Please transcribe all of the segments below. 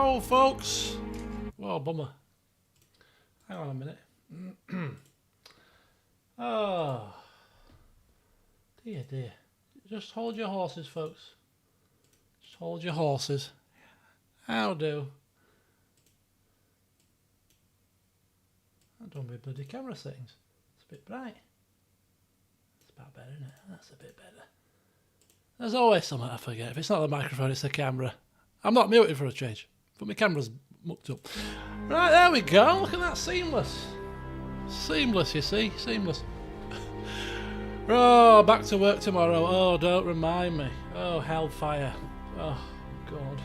Hello, folks. Whoa, bummer. Hang on a minute. Oh, dear, dear. Just hold your horses, folks. Just hold your horses. How do? I don't be bloody camera settings. It's a bit bright. It's about better, isn't it? That's a bit better. There's always something I forget. If it's not the microphone, it's the camera. I'm not muted for a change, but my camera's mucked up. Right, there we go. Look at that. Seamless. Seamless, you see. Seamless. Oh, back to work tomorrow. Oh, don't remind me. Oh, hellfire. Oh, God.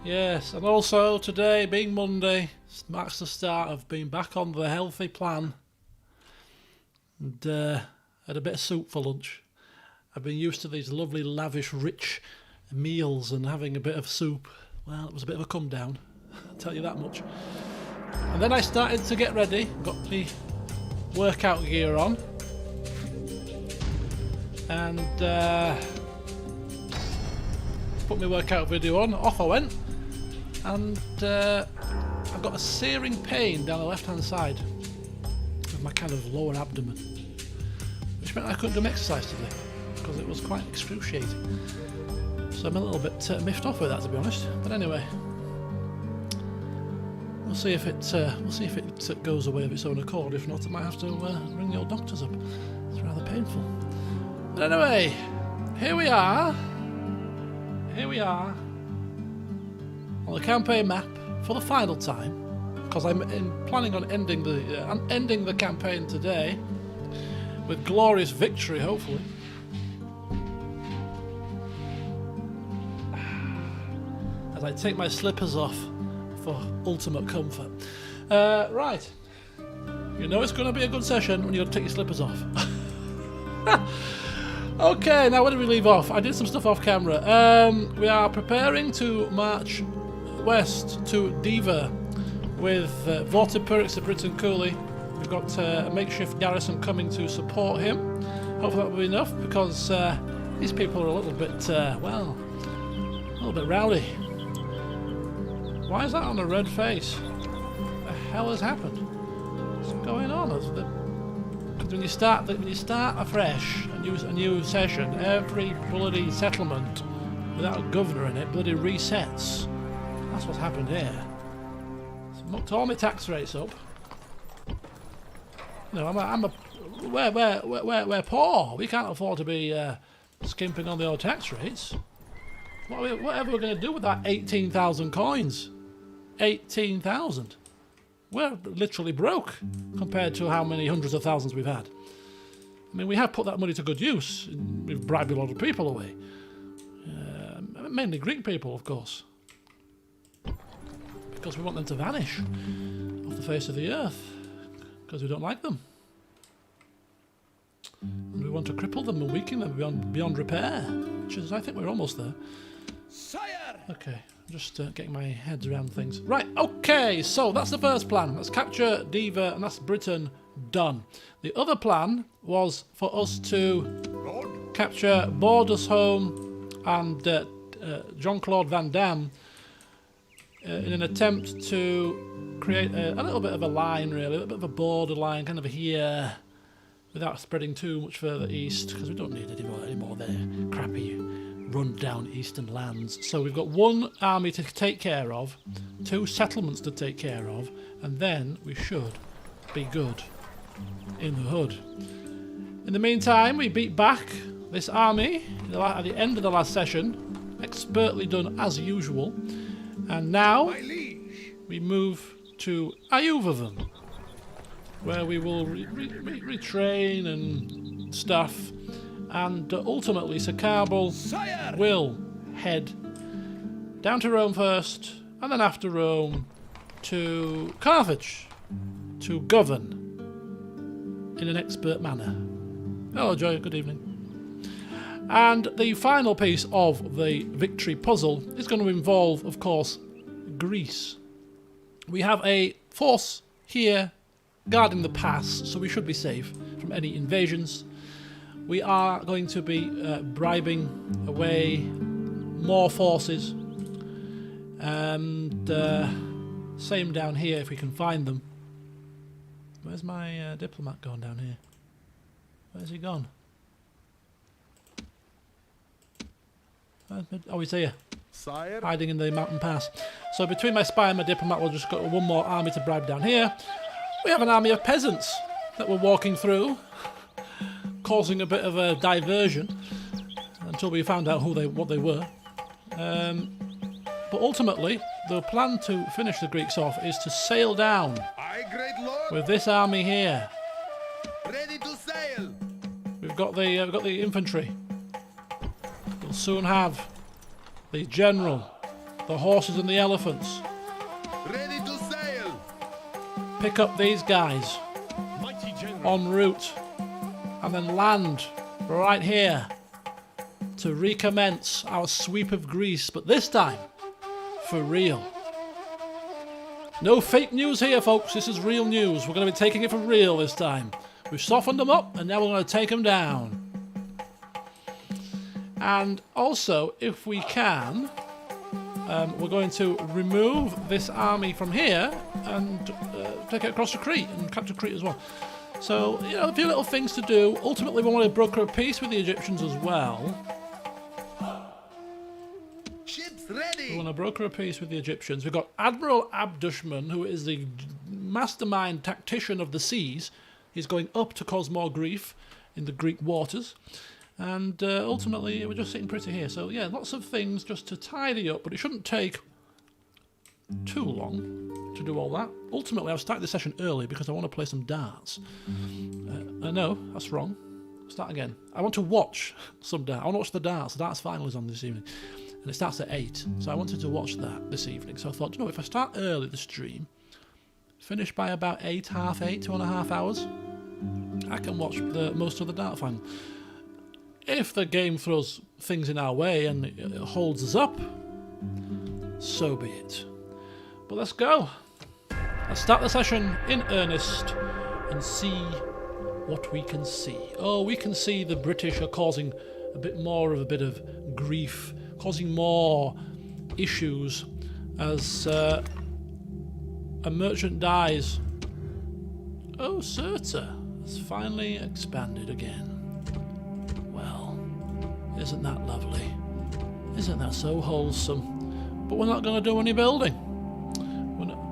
Yes, and also today, being Monday, marks the start of being back on the healthy plan. And had a bit of soup for lunch. I've been used to these lovely, lavish, rich meals, and having a bit of soup, well, it was a bit of a come down, I'll tell you that much. And then I started to get ready, got the workout gear on, and put my workout video on, off I went, and I've got a searing pain down the left hand side of my kind of lower abdomen, which meant I couldn't do exercise today because it was quite excruciating. So I'm a little bit miffed off with that, to be honest. But anyway, we'll see if it goes away of its own accord. If not, I might have to ring the old doctors up. It's rather painful. But anyway, here we are. Here we are on the campaign map for the final time, because I'm planning on ending the campaign today with glorious victory, hopefully. As I take my slippers off for ultimate comfort. Right. You know it's going to be a good session when you got to take your slippers off. Okay, now where did we leave off? I did some stuff off camera. We are preparing to march west to Diva with Vortipyrix, the Briton coolie. We've got a makeshift garrison coming to support him. Hopefully that will be enough, because these people are a little bit, well, a little bit rowdy. Why is that on a red face? What the hell has happened? What's going on? Because when you start afresh and use a new session, every bloody settlement without a governor in it bloody resets. That's what's happened here. It's mucked all my tax rates up. You know, we're poor. We can't afford to be skimping on the old tax rates. Whatever we're going to do with that 18,000 coins? 18,000. We're literally broke compared to how many hundreds of thousands we've had. I mean, we have put that money to good use. We've bribed a lot of people away. Mainly Greek people, of course. Because we want them to vanish off the face of the earth. Because we don't like them. And we want to cripple them and weaken them beyond repair. Which is, I think we're almost there. Sire! Okay. Just getting my head around things. Right, okay, so that's the first plan. Let's capture Diva, and that's Britain done. The other plan was for us to capture Bordersholm and Jean-Claude Van Damme in an attempt to create a little bit of a line, really, a little bit of a borderline, kind of here, without spreading too much further east, because we don't need any more there crappy run-down eastern lands. So we've got one army to take care of, two settlements to take care of, and then we should be good in the hood. In the meantime, we beat back this army at the end of the last session, expertly done as usual, and now we move to Ayuvavan, where we will retrain and stuff. And ultimately, Sir Carbal will head down to Rome first, and then after Rome to Carthage to govern in an expert manner. Hello, Joy. Good evening. And the final piece of the victory puzzle is going to involve, of course, Greece. We have a force here guarding the pass, so we should be safe from any invasions. We are going to be bribing away more forces And same down here if we can find them. Where's my diplomat gone down here? Where's he gone? Oh, he's here. Sire? Hiding in the mountain pass. So between my spy and my diplomat, we'll just got one more army to bribe down here. We have an army of peasants that we're walking through, causing a bit of a diversion until we found out what they were. But ultimately, the plan to finish the Greeks off is to sail down Aye, great lord. with this army here. Ready to sail. We've got the infantry. We'll soon have the general, the horses and the elephants. Ready to sail. Pick up these guys en route and then land right here to recommence our sweep of Greece, but this time for real. No fake news here, folks. This is real news. We're going to be taking it for real this time. We've softened them up and now we're going to take them down. And also, if we can, we're going to remove this army from here and take it across to Crete and capture Crete as well. So, you know, a few little things to do. Ultimately, we want to broker a peace with the Egyptians as well. Ships ready. We want to broker a peace with the Egyptians. We've got Admiral Abdushman, who is the mastermind tactician of the seas. He's going up to cause more grief in the Greek waters. And ultimately, we're just sitting pretty here. So, yeah, lots of things just to tidy up, but it shouldn't take too long to do all that. Ultimately, I've started the session early because I want to play some darts. No, that's wrong. Start again. I want to watch some darts. I want to watch the darts. The darts final is on this evening. And it starts at 8. So I wanted to watch that this evening. So I thought, you know, if I start early the stream, finish by about 8, half 8, 2.5 hours, I can watch most of the dart final. If the game throws things in our way and it holds us up, so be it. But let's go. Let's start the session in earnest and see what we can see. Oh, we can see the British are causing a bit of grief, causing more issues as a merchant dies. Oh, Cirta has finally expanded again. Well, isn't that lovely? Isn't that so wholesome? But we're not going to do any building.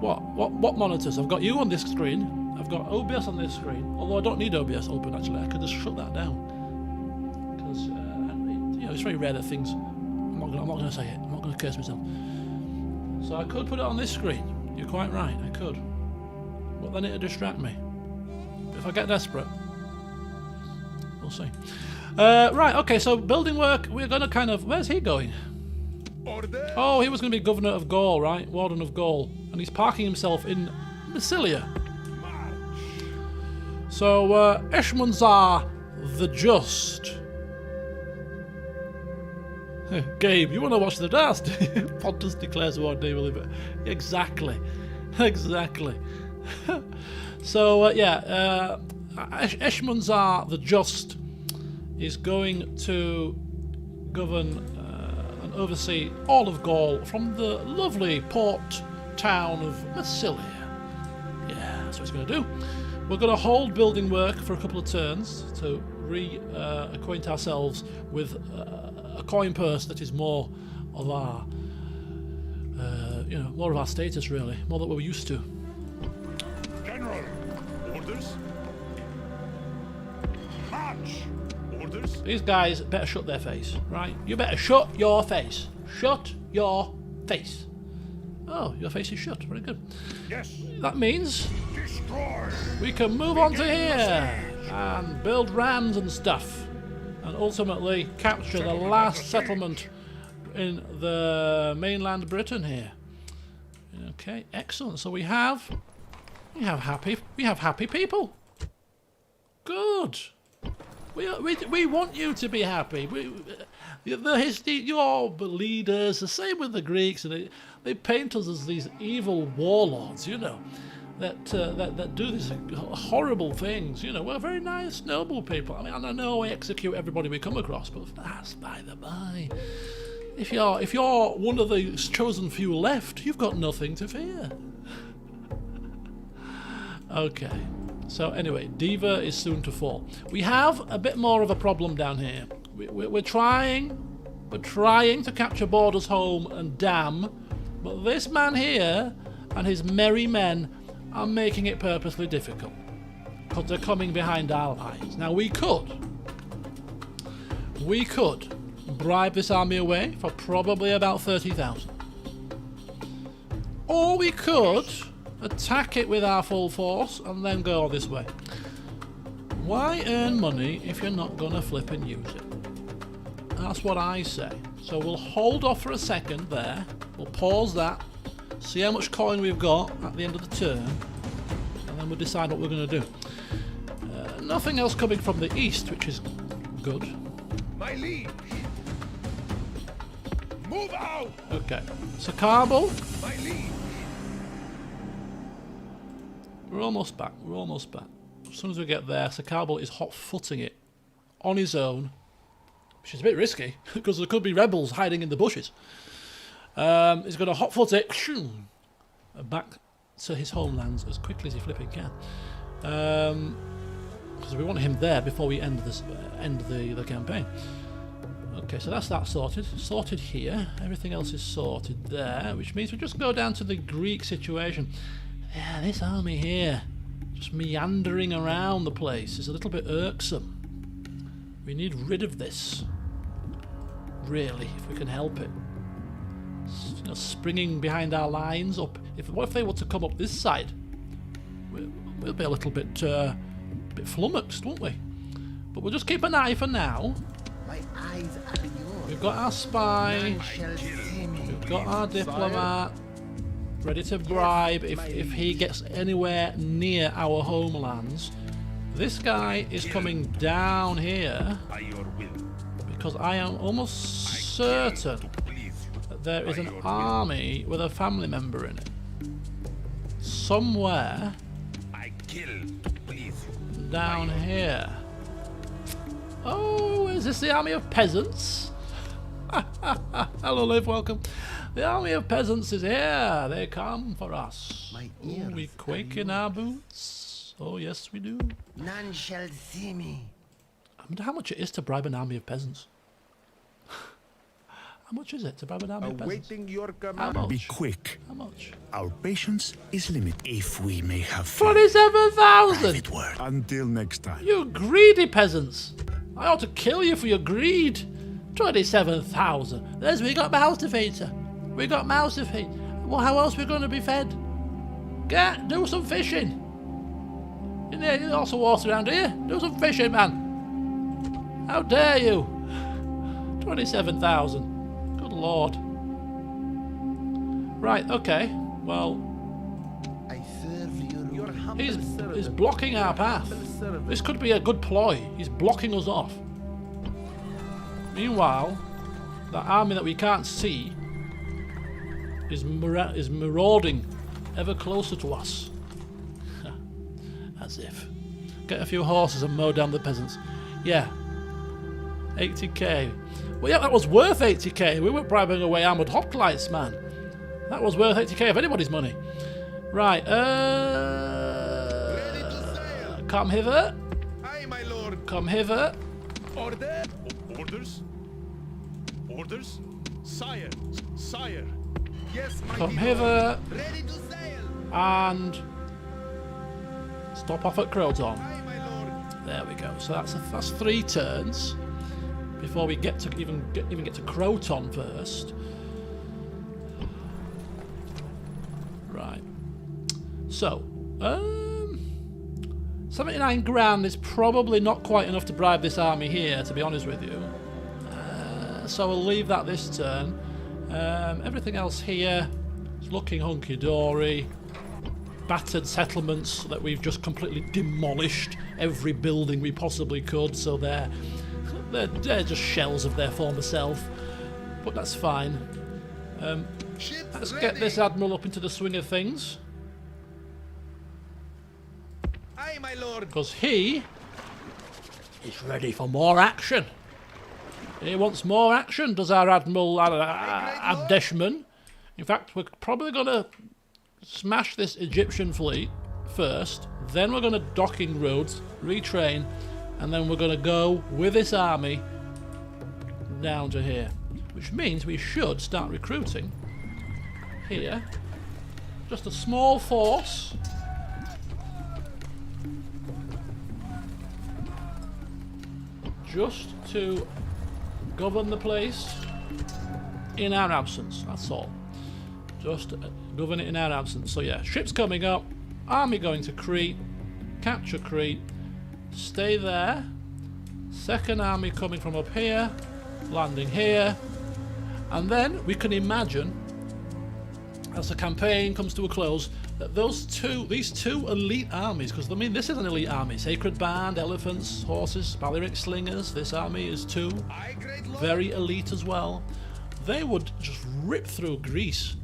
What monitors? I've got you on this screen. I've got OBS on this screen. Although I don't need OBS open actually. I could just shut that down. Because you know, it's very rare that things. I'm not going to say it. I'm not going to curse myself. So I could put it on this screen. You're quite right. I could. But then it'd distract me. If I get desperate, we'll see. Right. Okay. So building work. We're going to kind of. Where's he going? Order. Oh, he was going to be governor of Gaul, right? Warden of Gaul. And he's parking himself in Massilia. So, Eshmunzar the Just. Gabe, you want to watch the dance? Pontus declares war naval event. Exactly. Exactly. So, yeah, Eshmunzar the Just is going to govern and oversee all of Gaul from the lovely port town of Massilia. Yeah, that's what he's going to do. We're going to hold building work for a couple of turns to reacquaint ourselves with a coin purse that is more of our, more of our status really, more that we're used to. General. Orders. March. Orders. These guys better shut their face, right? You better shut your face. Shut your face. Oh, your face is shut. Very good. Yes. That means Destroy. we can move on to here and build rams and stuff, and ultimately capture the last settlement in the mainland Britain here. Okay, excellent. So we have happy people. Good. We want you to be happy. The history, your leaders, the same with the Greeks, and they paint us as these evil warlords, you know, that do these horrible things. You know, we're very nice, noble people. I mean, I know we execute everybody we come across, but that's by the by. If you're one of the chosen few left, you've got nothing to fear. Okay. So anyway, Diva is soon to fall. We have a bit more of a problem down here. We're trying to capture Borders Home and Dam, but this man here and his merry men are making it purposely difficult because they're coming behind our lines. Now we could bribe this army away for probably about 30,000, or we could attack it with our full force and then go all this way. Why earn money if you're not gonna flip and use it? That's what I say. So we'll hold off for a second there. We'll pause that, see how much coin we've got at the end of the turn, and then we'll decide what we're going to do. Nothing else coming from the east, which is good. My liege. Move out. Okay, so Kabul. My liege. We're almost back. As soon as we get there, Sakabal is hot-footing it on his own, which is a bit risky because there could be rebels hiding in the bushes. He's going to hot-foot it back to his homelands as quickly as he flipping can, because we want him there before we end the campaign. Okay, so that's that sorted here. Everything else is sorted there, which means we just go down to the Greek situation. Yeah, this army here, just meandering around the place, is a little bit irksome. We need rid of this, really, if we can help it. You know, springing behind our lines up. What if they were to come up this side? We'll be a little bit flummoxed, won't we? But we'll just keep an eye for now. My eyes are yours. We've got our spy. None shall see me. We've got our diplomat. Ready to bribe if he gets anywhere near our homelands. This guy is coming down here By your will. because I am almost certain that there is an army with a family member in it. Somewhere I kill to please you. down here. Oh, is this the army of peasants? Hello, Liv, welcome. The army of peasants is here. They come for us. My Oh, ears we quake are in our boots. Oh, yes, we do. None shall see me. I wonder how much it is to bribe an army of peasants. How much is it to bribe an army of peasants? Awaiting your How command. much? Be quick. How much? Our patience is limited. If we may have faith. 27,000! Private word. Until next time. You greedy peasants! I ought to kill you for your greed. 27,000. There's we got mouse to feed, sir. We got mouse to feed. Well, how else are we going to be fed? Do some fishing. You need lots of water around here. Do some fishing, man. How dare you? 27,000. Good lord. Right, okay. Well, I serve your humble he's servant. blocking our path. This could be a good ploy. He's blocking us off. Meanwhile, the army that we can't see is marauding ever closer to us. As if. Get a few horses and mow down the peasants. Yeah. 80k. Well, yeah, that was worth 80k. We were bribing away armoured hoplites, man. That was worth 80k of anybody's money. Right, come hither. Aye, my lord. Come hither. Order. Orders. Orders. Sire. Sire. Yes, my Come lord. hither. Ready to sail. And stop off at Croton. Aye, my lord. There we go. So that's 3 turns before we get to even get to Croton first. Right. So, 79 grand is probably not quite enough to bribe this army here, to be honest with you. So we'll leave that this turn. Everything else here is looking hunky-dory. Battered settlements that we've just completely demolished. Every building we possibly could, so they're just shells of their former self. But that's fine. Let's get this admiral up into the swing of things, Aye, my lord. because he is ready for more action. He wants more action, does our Admiral Abdeshman. In fact, we're probably going to smash this Egyptian fleet first, then we're going to docking roads, retrain, and then we're going to go with this army down to here. Which means we should start recruiting here. Just a small force. Just to govern the place in our absence, that's all. Just govern it in our absence. So yeah, ships coming up, army going to Crete, capture Crete, stay there, second army coming from up here, landing here, and then we can imagine, as the campaign comes to a close, that these two elite armies, because I mean this is an elite army, Sacred Band, elephants, horses, Balearic slingers, this army is too very elite as well. They would just rip through Greece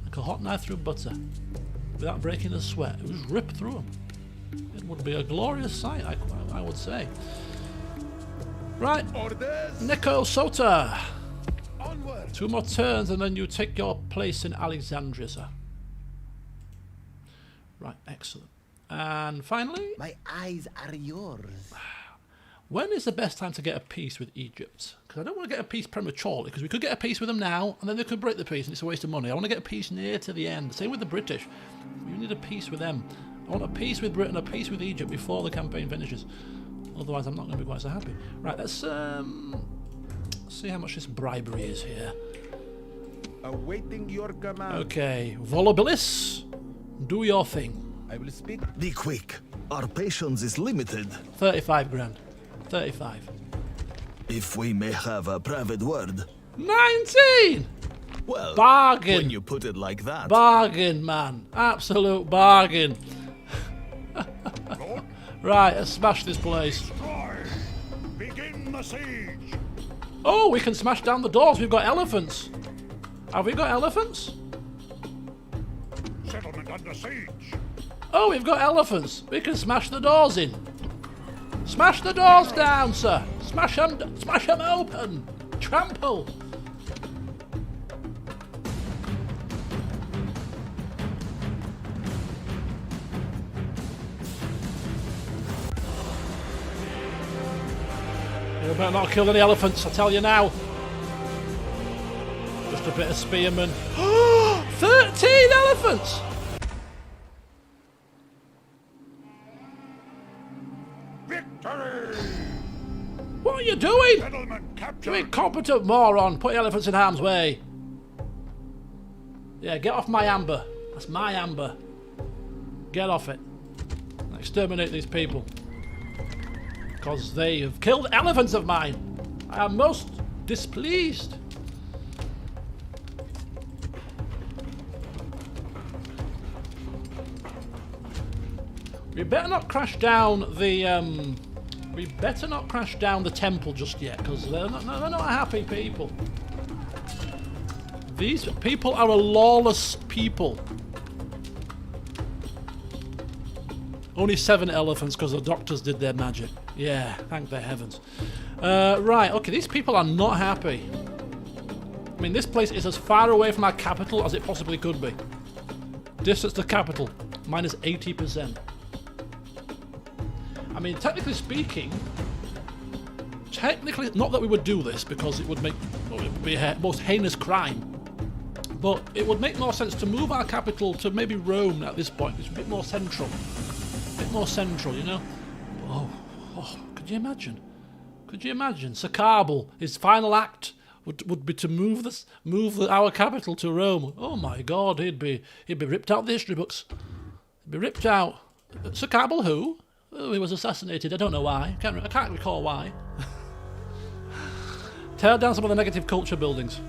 like a hot knife through butter without breaking a sweat. It would just rip through them. It would be a glorious sight, I would say. Right, Nico Sota. Onward. 2 more turns and then you take your place in Alexandria, sir. Right, excellent. And finally, My eyes are yours. when is the best time to get a peace with Egypt? Because I don't want to get a peace prematurely, because we could get a peace with them now, and then they could break the peace, and it's a waste of money. I want to get a peace near to the end. Same with the British. We need a peace with them. I want a peace with Britain, a peace with Egypt before the campaign finishes. Otherwise, I'm not going to be quite so happy. Right, let's see how much this bribery is here. Awaiting your command. Okay, Volubilis, do your thing. I will speak. Be quick. Our patience is limited. 35 grand. 35. If we may have a private word. 19! Well, Bargain! when you put it like that. Bargain, man. Absolute bargain. Right, let's smash this place. Begin the siege. Oh, we can smash down the doors. We've got elephants. Have we got elephants? Settlement under siege. Oh, we've got elephants. We can smash the doors in. Smash the doors down, sir. Smash them open. Trample. You better not kill any elephants, I tell you now. Just a bit of spearmen. 13 elephants! Victory. What are you doing? Settlement You captured. incompetent moron. Put elephants in harm's way. Yeah, get off my amber. That's my amber. Get off it. Exterminate these people. Because they have killed elephants of mine. I am most displeased. We better not crash down the we better not crash down the temple just yet, because they're not happy people. These people are a lawless people. Only 7 elephants because the doctors did their magic. Yeah, thank the heavens. Right, okay, these people are not happy. I mean, this place is as far away from our capital as it possibly could be. Distance to capital, minus 80%. I mean, technically speaking, not that we would do this because it would make, well, it would be a most heinous crime, but it would make more sense to move our capital to maybe Rome at this point. It's a bit more central. A bit more central, you know? Oh, could you imagine? Could you imagine? Sir Carbal, his final act would be to move our capital to Rome. Oh my God, he'd be ripped out of the history books. He'd be ripped out. Sir Carbal who? Oh, he was assassinated. I don't know why. I can't recall why. Tear down some of the negative culture buildings.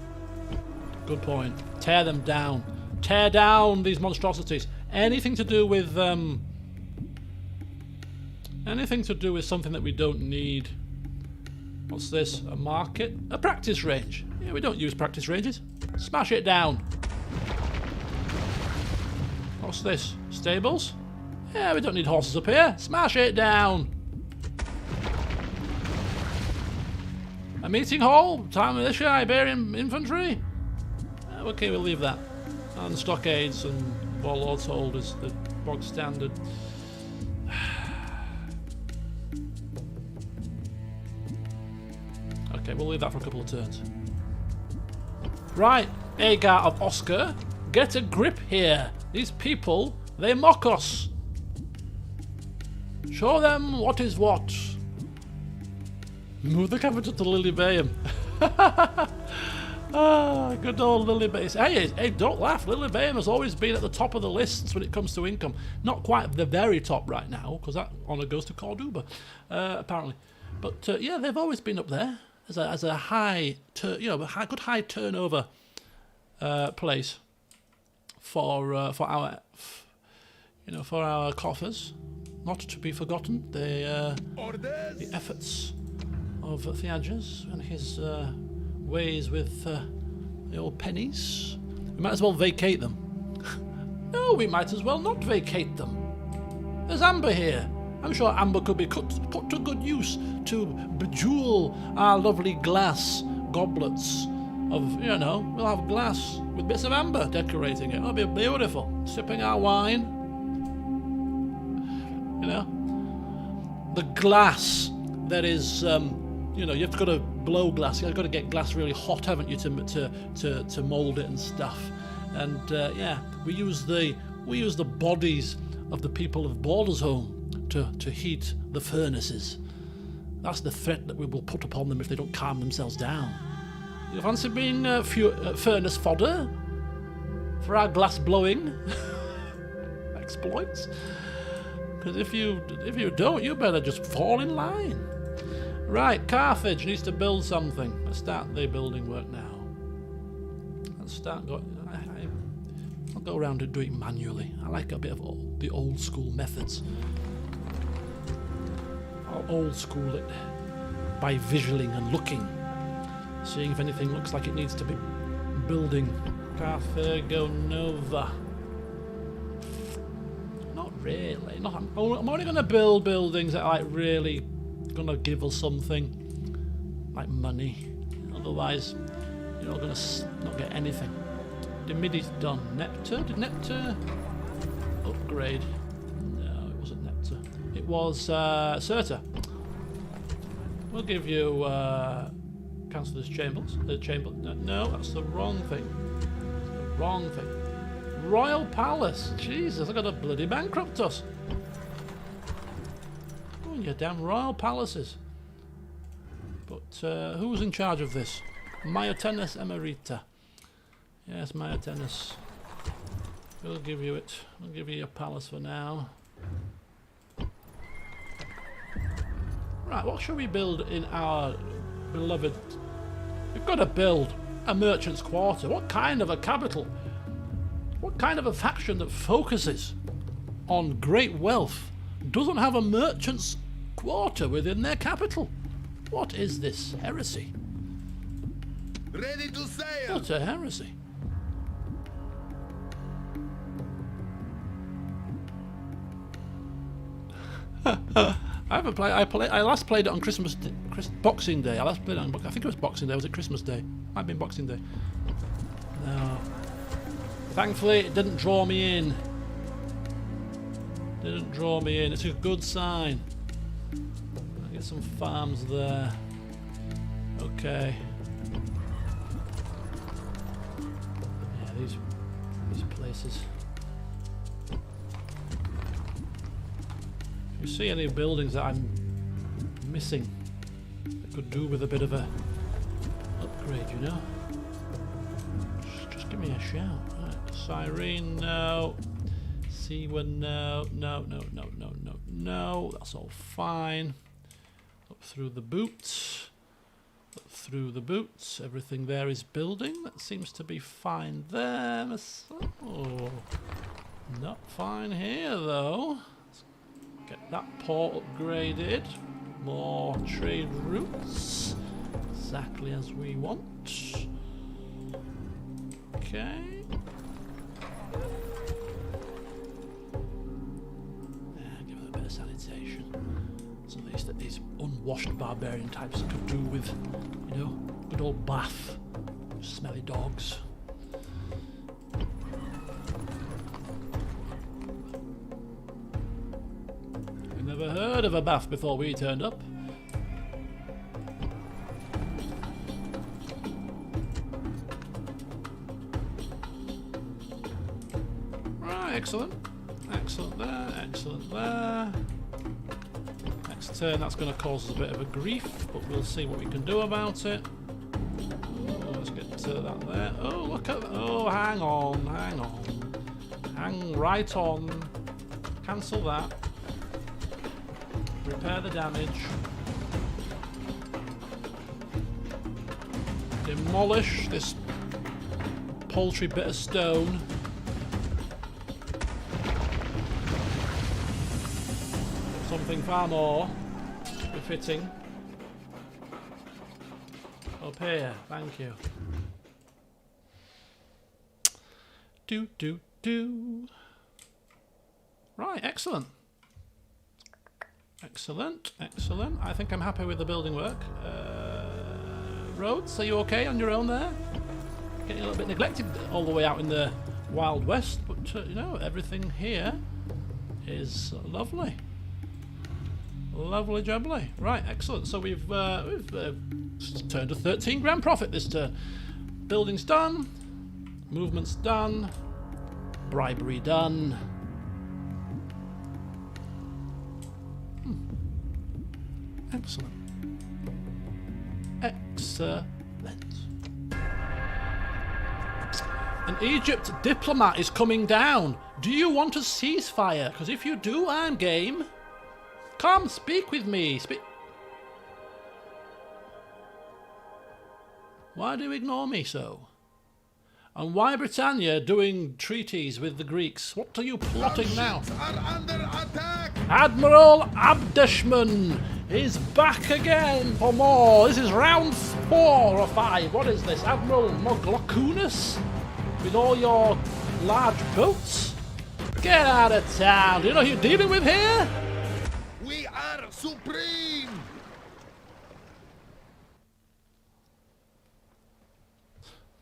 Good point. Tear them down. Tear down these monstrosities. Anything to do with something that we don't need. What's this? A market? A practice range. Yeah, we don't use practice ranges. Smash it down. What's this? Stables? Yeah, we don't need horses up here. Smash it down. A meeting hall, time militia, Iberian infantry. Okay, we'll leave that. And stockades and warlords hold is the bog standard. Okay, we'll leave that for a couple of turns. Right, Agar of Oscar, get a grip here. These people, they mock us. Show them what is what. Move the capital to Lilybæum. Ah, good old Lilybæum. Hey, don't laugh. Lilybæum has always been at the top of the lists when it comes to income. Not quite the very top right now, because that honour goes to Corduba, apparently. But yeah, they've always been up there as a high, good high turnover place for our coffers. Not to be forgotten, the efforts of Theages and his ways with the old pennies. We might as well vacate them. No, we might as well not vacate them. There's amber here. I'm sure amber could be put to good use to bejewel our lovely glass goblets of, we'll have glass with bits of amber decorating it. It'll be beautiful. Sipping our wine. The glass that is, you have to go to blow glass. You've got to get glass really hot, haven't you, to mould it and stuff. And yeah, we use the bodies of the people of Baldershome to heat the furnaces. That's the threat that we will put upon them if they don't calm themselves down. You fancy being furnace fodder for our glass blowing exploits? Because if you don't, you better just fall in line. Right, Carthage needs to build something. Let's start the building work now. Let's start going. I'll go around and do it manually. I like a bit of the old school methods. I'll old school it by visualing and looking, seeing if anything looks like it needs to be building. Carthago Nova. Not really. I'm only going to build buildings that are like really going to give us something, like money. Otherwise, you're not going to not get anything. Dimidi's done. Nepta? Did Nepta upgrade? No, it wasn't Nepta. It was Serta. We'll give you Councillor's Chambers. No, that's the wrong thing. That's the wrong thing. Royal Palace. Jesus, I got to bloody bankrupt us. Oh, your damn royal palaces. But who's in charge of this? Myotenus Emerita. Yes, Myotenus. We'll give you it. We'll give you your palace for now. Right, what shall we build in our beloved... We've got to build a merchant's quarter. What kind of a capital? What kind of a faction that focuses on great wealth doesn't have a merchant's quarter within their capital? What is this heresy? Ready to sail! What a heresy. I last played it on Boxing Day. I think it was Boxing Day. Was it Christmas Day? Might have been Boxing Day. No. Thankfully, it didn't draw me in. Didn't draw me in. It's a good sign. I get some farms there. Okay. Yeah, these places. If you see any buildings that I'm missing, I could do with a bit of a upgrade, you know? Just give me a shout. Right. Cyrene, no. Seawa, no. No. That's all fine. Up through the boots. Up through the boots. Everything there is building. That seems to be fine there. Oh, not fine here, though. Get that port upgraded. More trade routes. Exactly as we want. Okay. Give it a bit of sanitation. So these unwashed barbarian types could do with, you know, good old bath. Smelly dogs. We never heard of a bath before we turned up. Right, excellent. Excellent there, excellent there. Next turn that's going to cause us a bit of a grief, but we'll see what we can do about it. Oh, let's get to that there. Oh, look at that. Oh, hang on, hang on. Hang right on. Cancel that. Repair the damage. Demolish this paltry bit of stone. Something far more befitting. Up here, thank you. Do. Right, excellent. Excellent, excellent. I think I'm happy with the building work. Roads, are you okay on your own there? Getting a little bit neglected all the way out in the Wild West, but you know, everything here is lovely. Lovely jubbly. Right, excellent. So we've turned a 13 grand profit this turn. Building's done. Movement's done. Bribery done. Excellent. Excellent. An Egypt diplomat is coming down. Do you want a ceasefire? Because if you do, I'm game. Come, speak with me. Why do you ignore me so? And why Britannia doing treaties with the Greeks? What are you plotting now? Are under attack. Admiral Abdishman is back again for more. This is round 4 or 5. What is this? Admiral Moglokunis? With all your large boats? Get out of town. Do you know who you're dealing with here? We are supreme.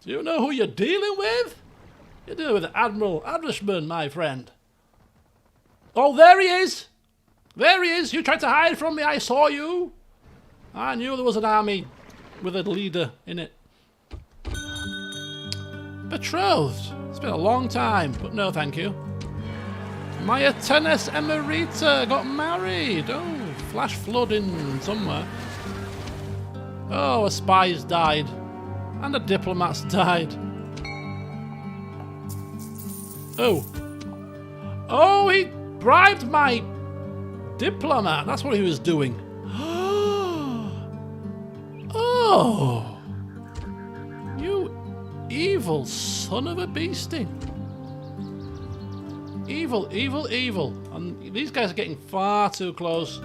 Do you know who you're dealing with? You're dealing with Admiral Abdishman, my friend. Oh, there he is. There he is. You tried to hide from me. I saw you. I knew there was an army with a leader in it. Betrothed. It's been a long time, but no thank you. Maya Tennis Emerita got married. Oh, flash flood in somewhere. Oh, a spy's died. And a diplomat's died. Oh. Oh, he bribed my diplomat. That's what he was doing. Oh. You evil son of a beastie. Evil, evil, evil. And these guys are getting far too close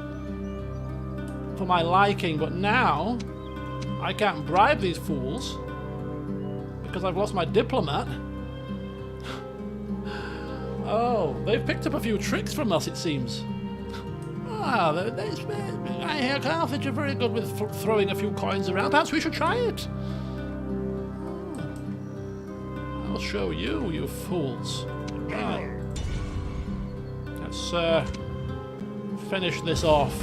for my liking, but now I can't bribe these fools because I've lost my diplomat. Oh, they've picked up a few tricks from us, it seems. Ah, I hear Carthage are very good with throwing a few coins around. Perhaps we should try it. I'll show you, you fools. Right. Let's finish this off.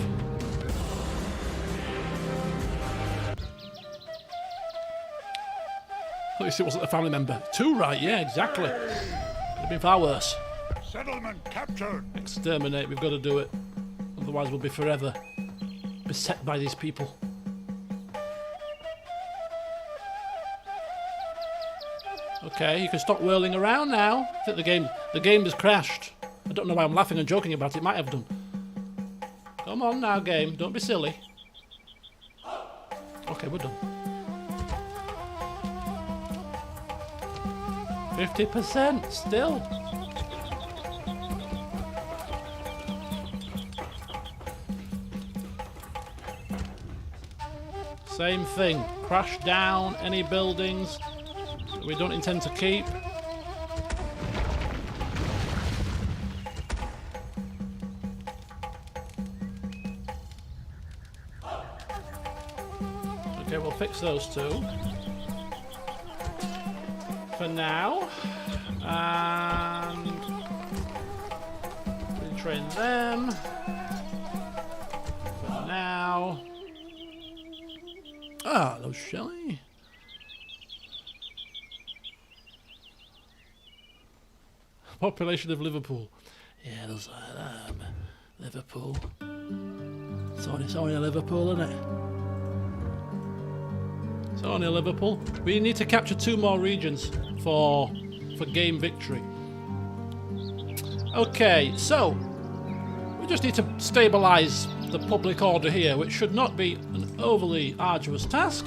At least it wasn't a family member. 2 right, yeah, exactly. Could have been far worse. Settlement captured. Exterminate, we've got to do it. Otherwise we'll be forever beset by these people. Okay, you can stop whirling around now. I think the game has crashed. I don't know why I'm laughing and joking about it. It might have done. Come on now, game. Don't be silly. Okay, we're done. 50% still. Same thing. Crash down any buildings that we don't intend to keep. Okay, we'll fix those two. For now. And retrain them. For now. Ah, those Shelley. Population of Liverpool. Yeah, there's Liverpool. It's only Liverpool, isn't it? It's only Liverpool. We need to capture 2 more regions for game victory. Okay, so we just need to stabilise the public order here, which should not be an overly arduous task.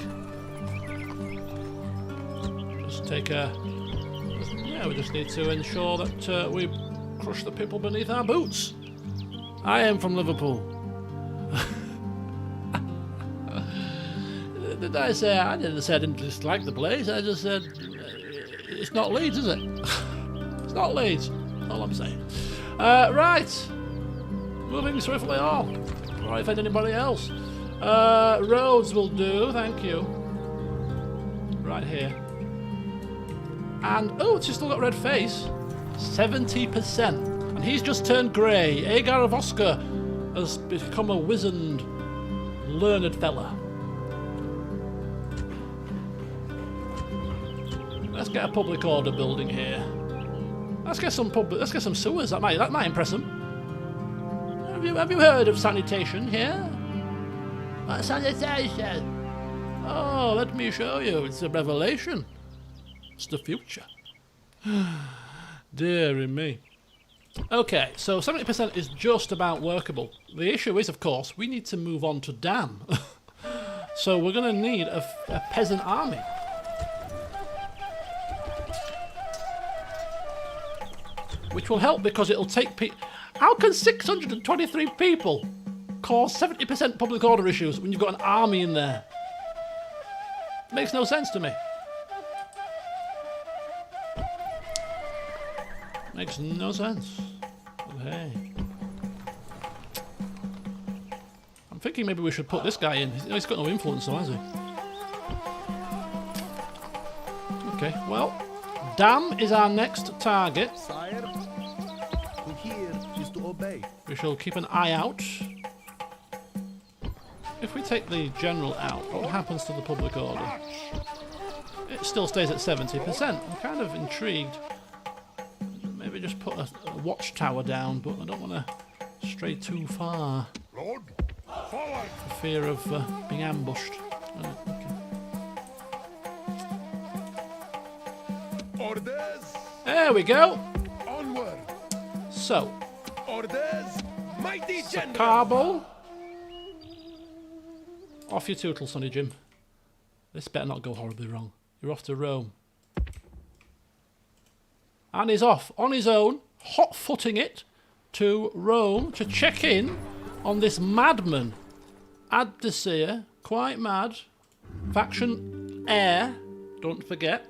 Just take a... Yeah, we just need to ensure that we crush the people beneath our boots. I am from Liverpool. Did I say? I didn't say I didn't dislike the place. I just said it's not Leeds, is it? It's not Leeds. That's all I'm saying. Right. Moving swiftly on. Before I offend anybody else. Roads will do. Thank you. Right here. And oh, it's still got red face. 70%. And he's just turned grey. Agar of Oscar has become a wizened, learned fella. Let's get a public order building here. Let's get some sewers. That might impress them. Have you heard of sanitation here? Sanitation. Oh, let me show you. It's a revelation. It's the future. Deary me. Okay, so 70% is just about workable. The issue is, of course, we need to move on to dam. So we're going to need a peasant army. Which will help because it'll take people... How can 623 people cause 70% public order issues when you've got an army in there? Makes no sense to me. Makes no sense. But hey. I'm thinking maybe we should put this guy in. He's got no influence though, has he? Okay, well, dam is our next target. Sire, to hear is to obey. We shall keep an eye out. If we take the general out, what happens to the public order? It still stays at 70%. I'm kind of intrigued. Maybe just put a watchtower down, but I don't want to stray too far. Lord, forward. For fear of being ambushed. Right, okay. Orders, There we go. onward. So, Orders, mighty general. Carbol. Off your tootle, Sonny Jim. This better not go horribly wrong. You're off to Rome. And he's off on his own, hot-footing it to Rome to check in on this madman. Addeseer, quite mad. Faction heir, don't forget.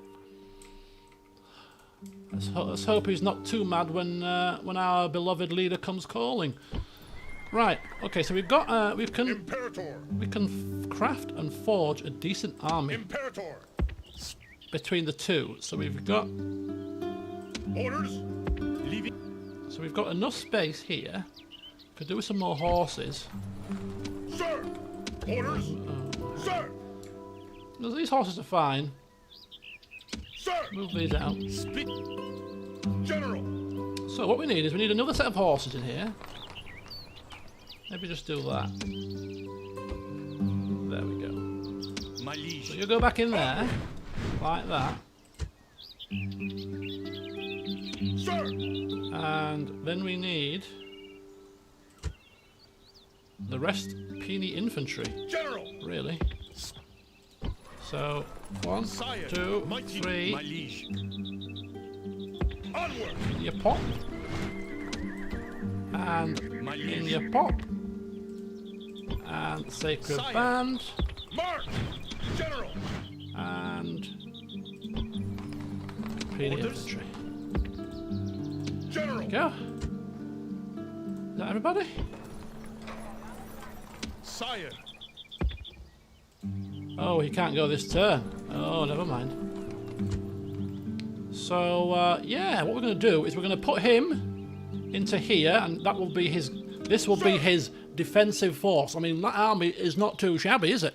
Let's hope he's not too mad when our beloved leader comes calling. Right. Okay. So we've got Imperator. we can craft and forge a decent army Imperator. between the two. So we've got Orders. Leaving. so we've got enough space here. Could do with some more horses. Sir. Orders. Sir. No, these horses are fine. Sir. Move these out. Speak. General. So what we need is we need another set of horses in here. Maybe just do that. There we go. My liege. So you go back in there, like that. Sir. And then we need the rest puny infantry, General. really. So 1, Sire. 2, Mighty. 3. My liege. Onward. In your pop. And My in liege. your pop. And sacred Sire. band. March. General. And puny Orders. infantry. General. Go. Is that everybody? Sire. Oh, he can't go this turn. Oh, never mind. So, yeah, what we're going to do is we're going to put him into here, and that will be his... This will be his defensive force. I mean, that army is not too shabby, is it?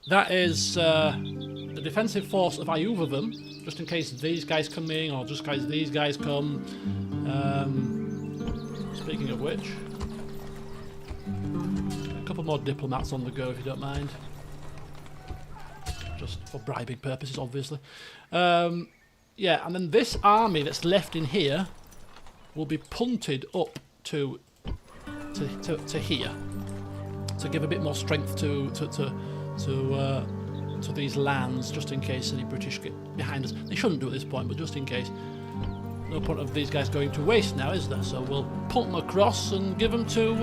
That is the defensive force of Ayuvavum, just in case these guys come in, or just in case these guys come. Speaking of which, a couple more diplomats on the go, if you don't mind. Just for bribing purposes, obviously. Yeah, and then this army that's left in here will be punted up to here to give a bit more strength to these lands, just in case any British get behind us. They shouldn't do at this point, but just in case. No point of these guys going to waste now, is there? So we'll punt them across and give them to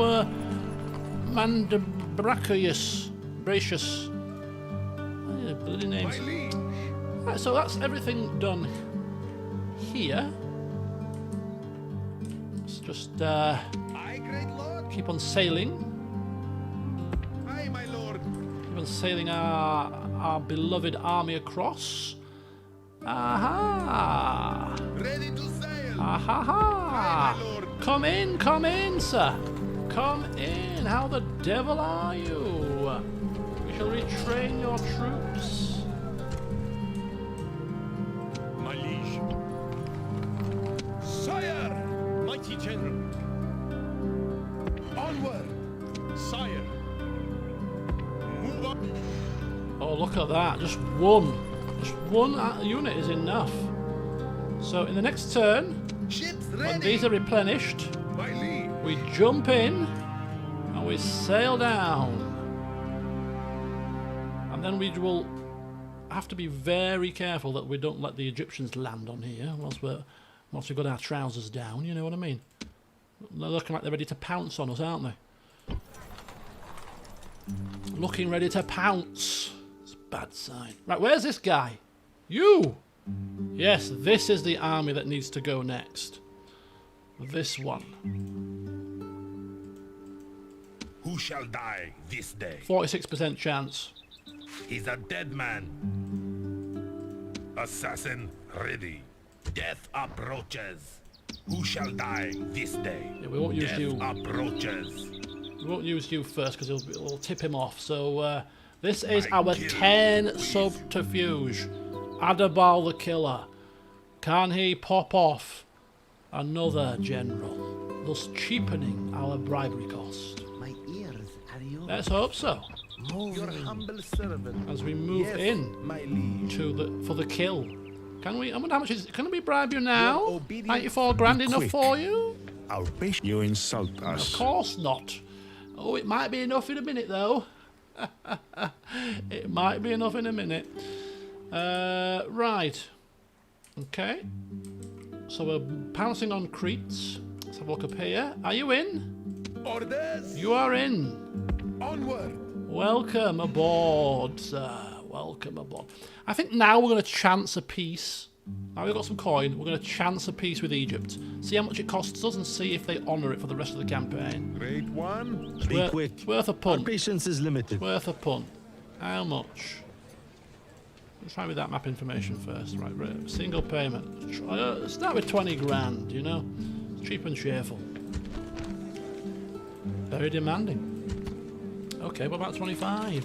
Mandabracius. Bracious. Oh, yeah, bloody names. Right, so that's everything done here. Let's just keep on sailing. Aye, my lord. Keep on sailing our beloved army across. Aha! Ready to sail. Aha! Aye, my lord. Come in, sir. Come in. How the devil are you? We shall retrain your troops. My liege. Sire! Mighty general. Onward! Sire! Move up! Oh, look at that. Just one. Just one unit is enough. So in the next turn, Ships when ready. these are replenished, My liege! we jump in and we sail down. And then we will have to be very careful that we don't let the Egyptians land on here whilst we've got our trousers down, you know what I mean? They're looking like they're ready to pounce on us, aren't they? Looking ready to pounce. It's a bad sign. Right, where's this guy? You! Yes, this is the army that needs to go next. This one. Who shall die this day? 46% chance. He's a dead man. Assassin ready. Death approaches. Who shall die this day? Yeah, we won't use Death you. approaches. We won't use you first because it'll tip him off. So this is I our kill 10 you. subterfuge. Adabal the killer. Can he pop off another general, thus cheapening our bribery cost? My ears are yours. Let's hope so. Your humble servant. As we move Yes, in my liege. for the kill. Can we? I wonder how much is? Can we bribe you now? Your obedience 94 grand enough quick. for you? Our patience. You insult Of us. course not. Oh, it might be enough in a minute, though. It might be enough in a minute. Right. Okay. So we're pouncing on Crete. Let's have a look up here. Are you in? Orders! You are in. Onward! Welcome aboard, sir. Welcome aboard. I think now we're going to chance a peace. Now we've got some coin. We're going to chance a peace with Egypt. See how much it costs us and see if they honour it for the rest of the campaign. Great one. Be quick. It's worth a Our punt. patience is limited. Worth a punt. How much? Let's try with that map information first. Right, single payment. Start with 20 grand, you know? Cheap and cheerful. Very demanding. Okay, what about 25?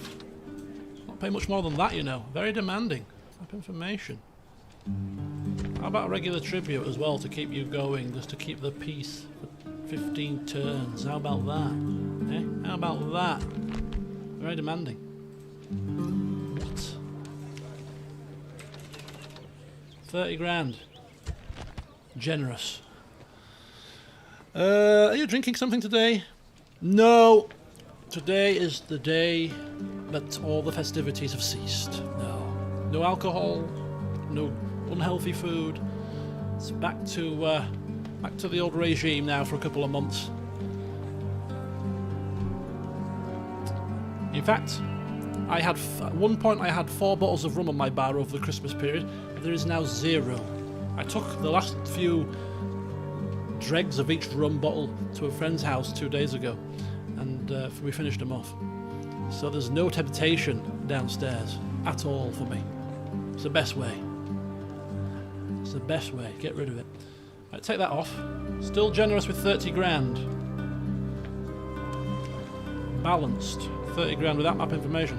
Not pay much more than that, you know. Very demanding. Map information. How about regular tribute as well to keep you going, just to keep the peace for 15 turns? How about that? Eh? How about that? Very demanding. What? 30 grand. Generous. Are you drinking something today? No. Today is the day that all the festivities have ceased. No. No alcohol. No unhealthy food. It's back to the old regime now for a couple of months. In fact, at one point I had 4 bottles of rum on my bar over the Christmas period. There is now 0. I took the last few dregs of each rum bottle to a friend's house 2 days ago, and we finished them off. So there's no temptation downstairs at all for me. It's the best way. It's the best way. Get rid of it. Right, take that off. Still generous with 30 grand. Balanced. 30 grand without map information.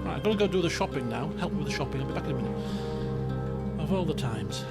Right, I'm going to go do the shopping now. Help me with the shopping. I'll be back in a minute. Of all the times.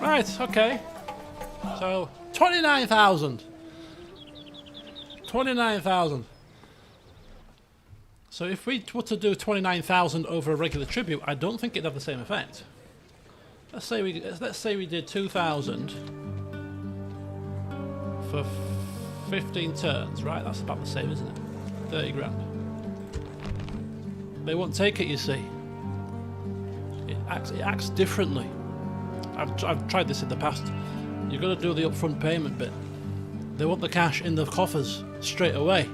Right, okay. So, 29,000. 29,000. So if we were to do 29,000 over a regular tribute, I don't think it'd have the same effect. Let's say we did 2,000 for 15 turns, right? That's about the same, isn't it? 30 grand. They won't take it, you see. It acts differently. I've tried this in the past. You've got to do the upfront payment bit. They want the cash in the coffers straight away,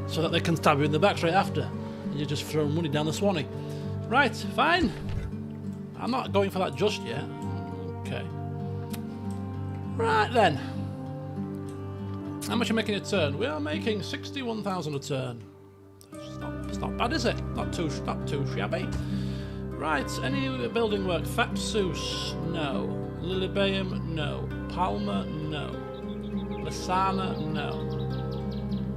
so that they can stab you in the back straight after, and you just throw money down the swanny. Right, fine. I'm not going for that just yet. Okay. Right then. How much are you making a turn? We are making 61,000 a turn. It's not bad, is it? Not too shabby. Right, any building work? Thapsus, no. Lilibeum, no. Palma, no. Lasana, no.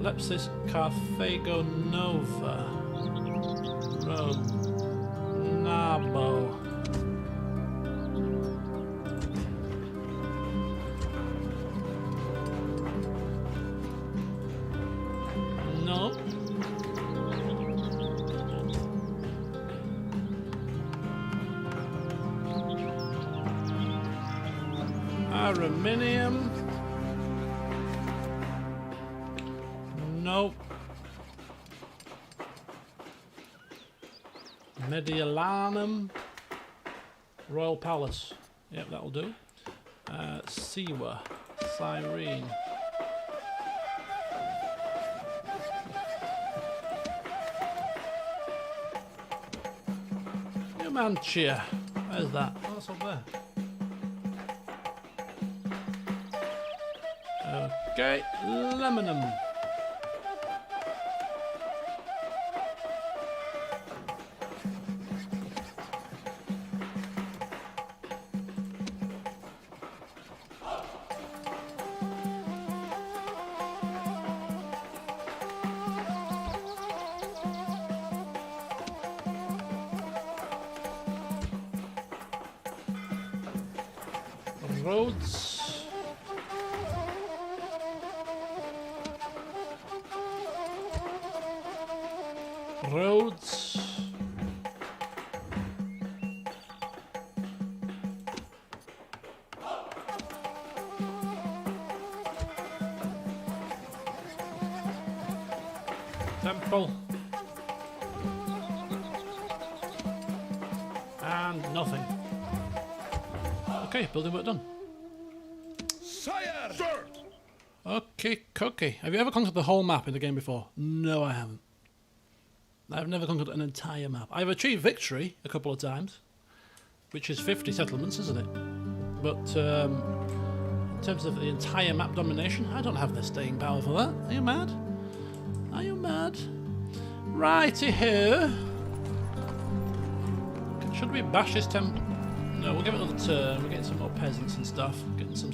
Lepsis, Carthago Nova. Rome. Nabo. No. Arominium. Nope. Mediolanum. Royal Palace. Yep, that'll do. Siwa. Cyrene. Numantia. Where's that? Oh, that's up there. Okay, Lemonum. Roads. Roads. Temple. And nothing. Okay, building work done. Sire! Sir! Okay, cookie. Have you ever conquered the whole map in the game before? No, I haven't. I've never conquered an entire map. I've achieved victory a couple of times, which is 50 settlements, isn't it? But in terms of the entire map domination, I don't have the staying power for that. Are you mad? Are you mad? Righty here. Should we bash this temple? No, we'll give it another turn. We're getting some more peasants and stuff. Getting some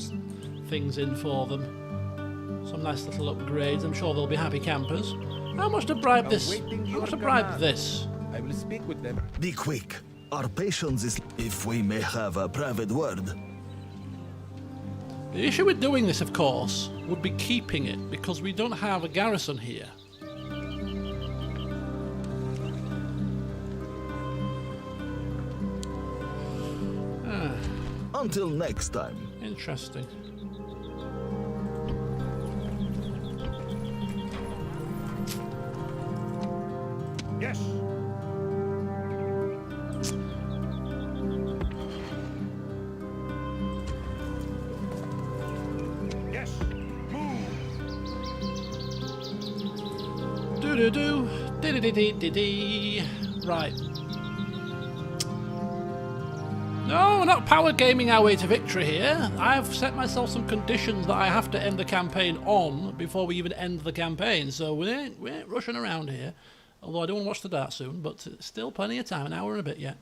things in for them. Some nice little upgrades. I'm sure they'll be happy campers. How much to bribe this? How much to bribe this? I will speak with them. Be quick. Our patience is... If we may have a private word. The issue with doing this, of course, would be keeping it, because we don't have a garrison here. Until next time. Interesting. Yes! Yes! Move! Do-do-do. Dee-dee-dee-dee-dee. Right. No, we're not power gaming our way to victory here. I've set myself some conditions that I have to end the campaign on before we even end the campaign, so we ain't rushing around here. Although I don't want to watch the dart soon, but still plenty of time, an hour and a bit yet.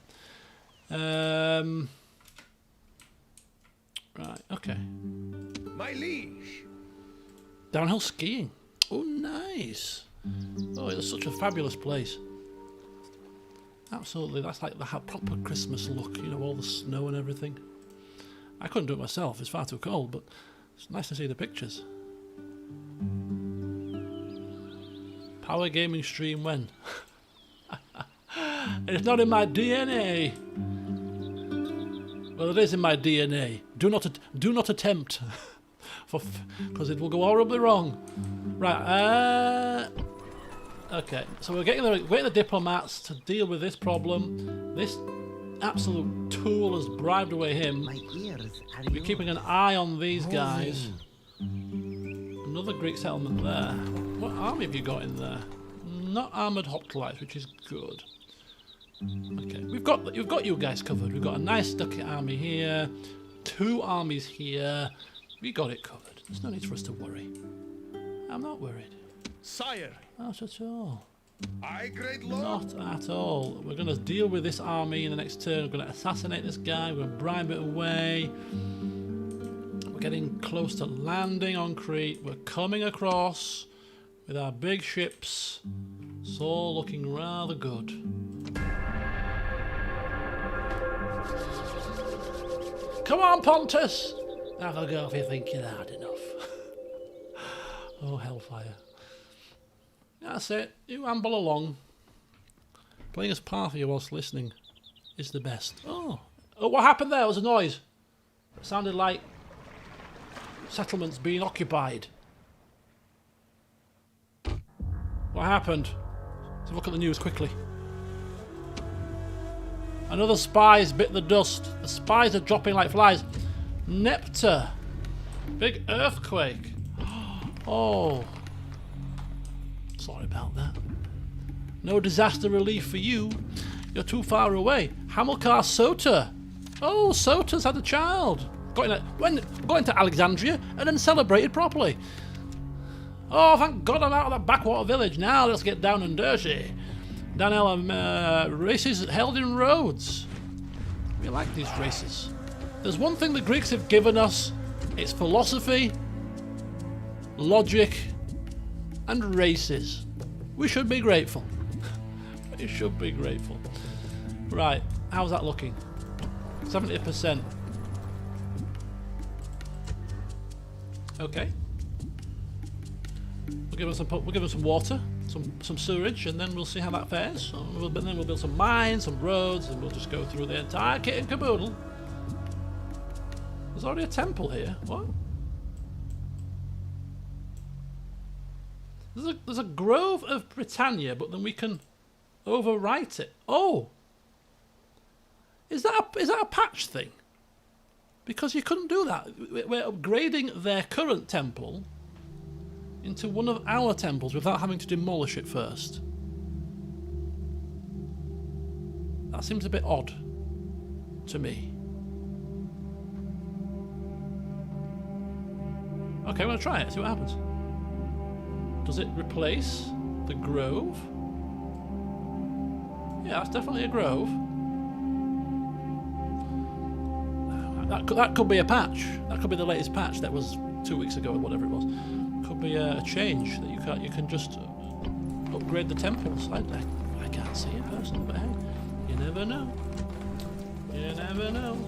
Right, okay. My liege! Downhill skiing. Oh, nice. Oh, it's such a fabulous place. Absolutely, that's like the proper Christmas look, you know, all the snow and everything. I couldn't do it myself, it's far too cold, but it's nice to see the pictures. Power gaming stream when? It's not in my DNA. Well, it is in my DNA. Do not attempt, because it will go horribly wrong. Right. Okay, so we're getting the diplomats to deal with this problem. This absolute tool has bribed away him. My ears are We're yours. keeping an eye on these guys. Another Greek settlement there. What army have you got in there? Not armoured hoplites, which is good. Okay, you've got you guys covered. We've got a nice ducky army here, 2 armies here. We got it covered. There's no need for us to worry. I'm not worried. Sire! Not at all. I, great lord! Not at all. We're going to deal with this army in the next turn. We're going to assassinate this guy. We're going to bribe it away. We're getting close to landing on Crete. We're coming across with our big ships. It's all looking rather good. Come on, Pontus! Have a go if you think you're hard enough. Oh, hellfire. That's it. You amble along. Playing as Parthia whilst listening is the best. Oh, what happened there? There was a noise. It sounded like settlements being occupied. What happened? Let's look at the news quickly. Another spies bit the dust. The spies are dropping like flies. Nepta. Big earthquake. Oh. Sorry about that. No disaster relief for you. You're too far away. Hamilcar Sota. Oh, Sota's had a child. Got into Alexandria and then celebrated properly. Oh, thank God I'm out of that backwater village. Now let's get down and dirty. Daniel, races held in Rhodes. We like these races. There's one thing the Greeks have given us. It's philosophy, logic, and races. We should be grateful. We should be grateful. Right, how's that looking? 70%. Okay. We'll give them some water, some sewerage, and then we'll see how that fares. Then we'll build some mines, some roads, and we'll just go through the entire kit and caboodle. There's already a temple here. What? There's a Grove of Britannia, but then we can overwrite it. Oh! Is that a patch thing? Because you couldn't do that. We're upgrading their current temple into one of our temples without having to demolish it first. That seems a bit odd to me. Okay, I'm going to try it, see what happens. Does it replace the grove? Yeah, it's definitely a grove. That could be a patch. That could be the latest patch that was 2 weeks ago or whatever it was. Could be a change that you can just upgrade the temples. I can't see it personally, but hey, you never know. You never know.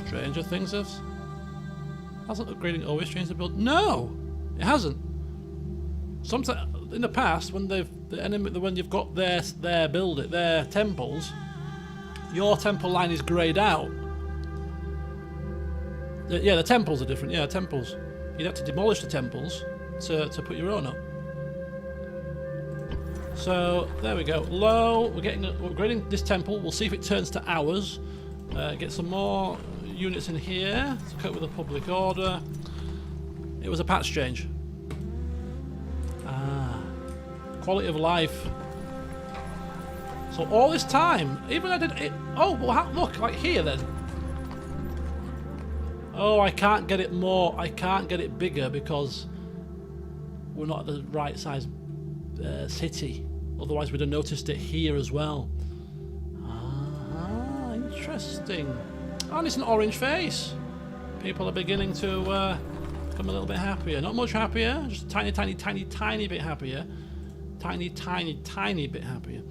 Stranger things have. Hasn't upgrading always changed the build? No, it hasn't. Sometimes in the past, when when you've got their temples, your temple line is greyed out. Yeah, the temples are different. Yeah, temples. You'd have to demolish the temples to put your own up. So there we go. Low. We're upgrading this temple. We'll see if it turns to ours. Get some more units in here to cope with the public order. It was a patch change. Quality of life. So all this time, even I did it. Oh, well, look, like here then. Oh, I can't get it more. I can't get it bigger because we're not at the right size city. Otherwise, we'd have noticed it here as well. Ah, interesting. And it's an orange face. People are beginning to become a little bit happier. Not much happier, just a tiny bit happier. Tiny bit happier.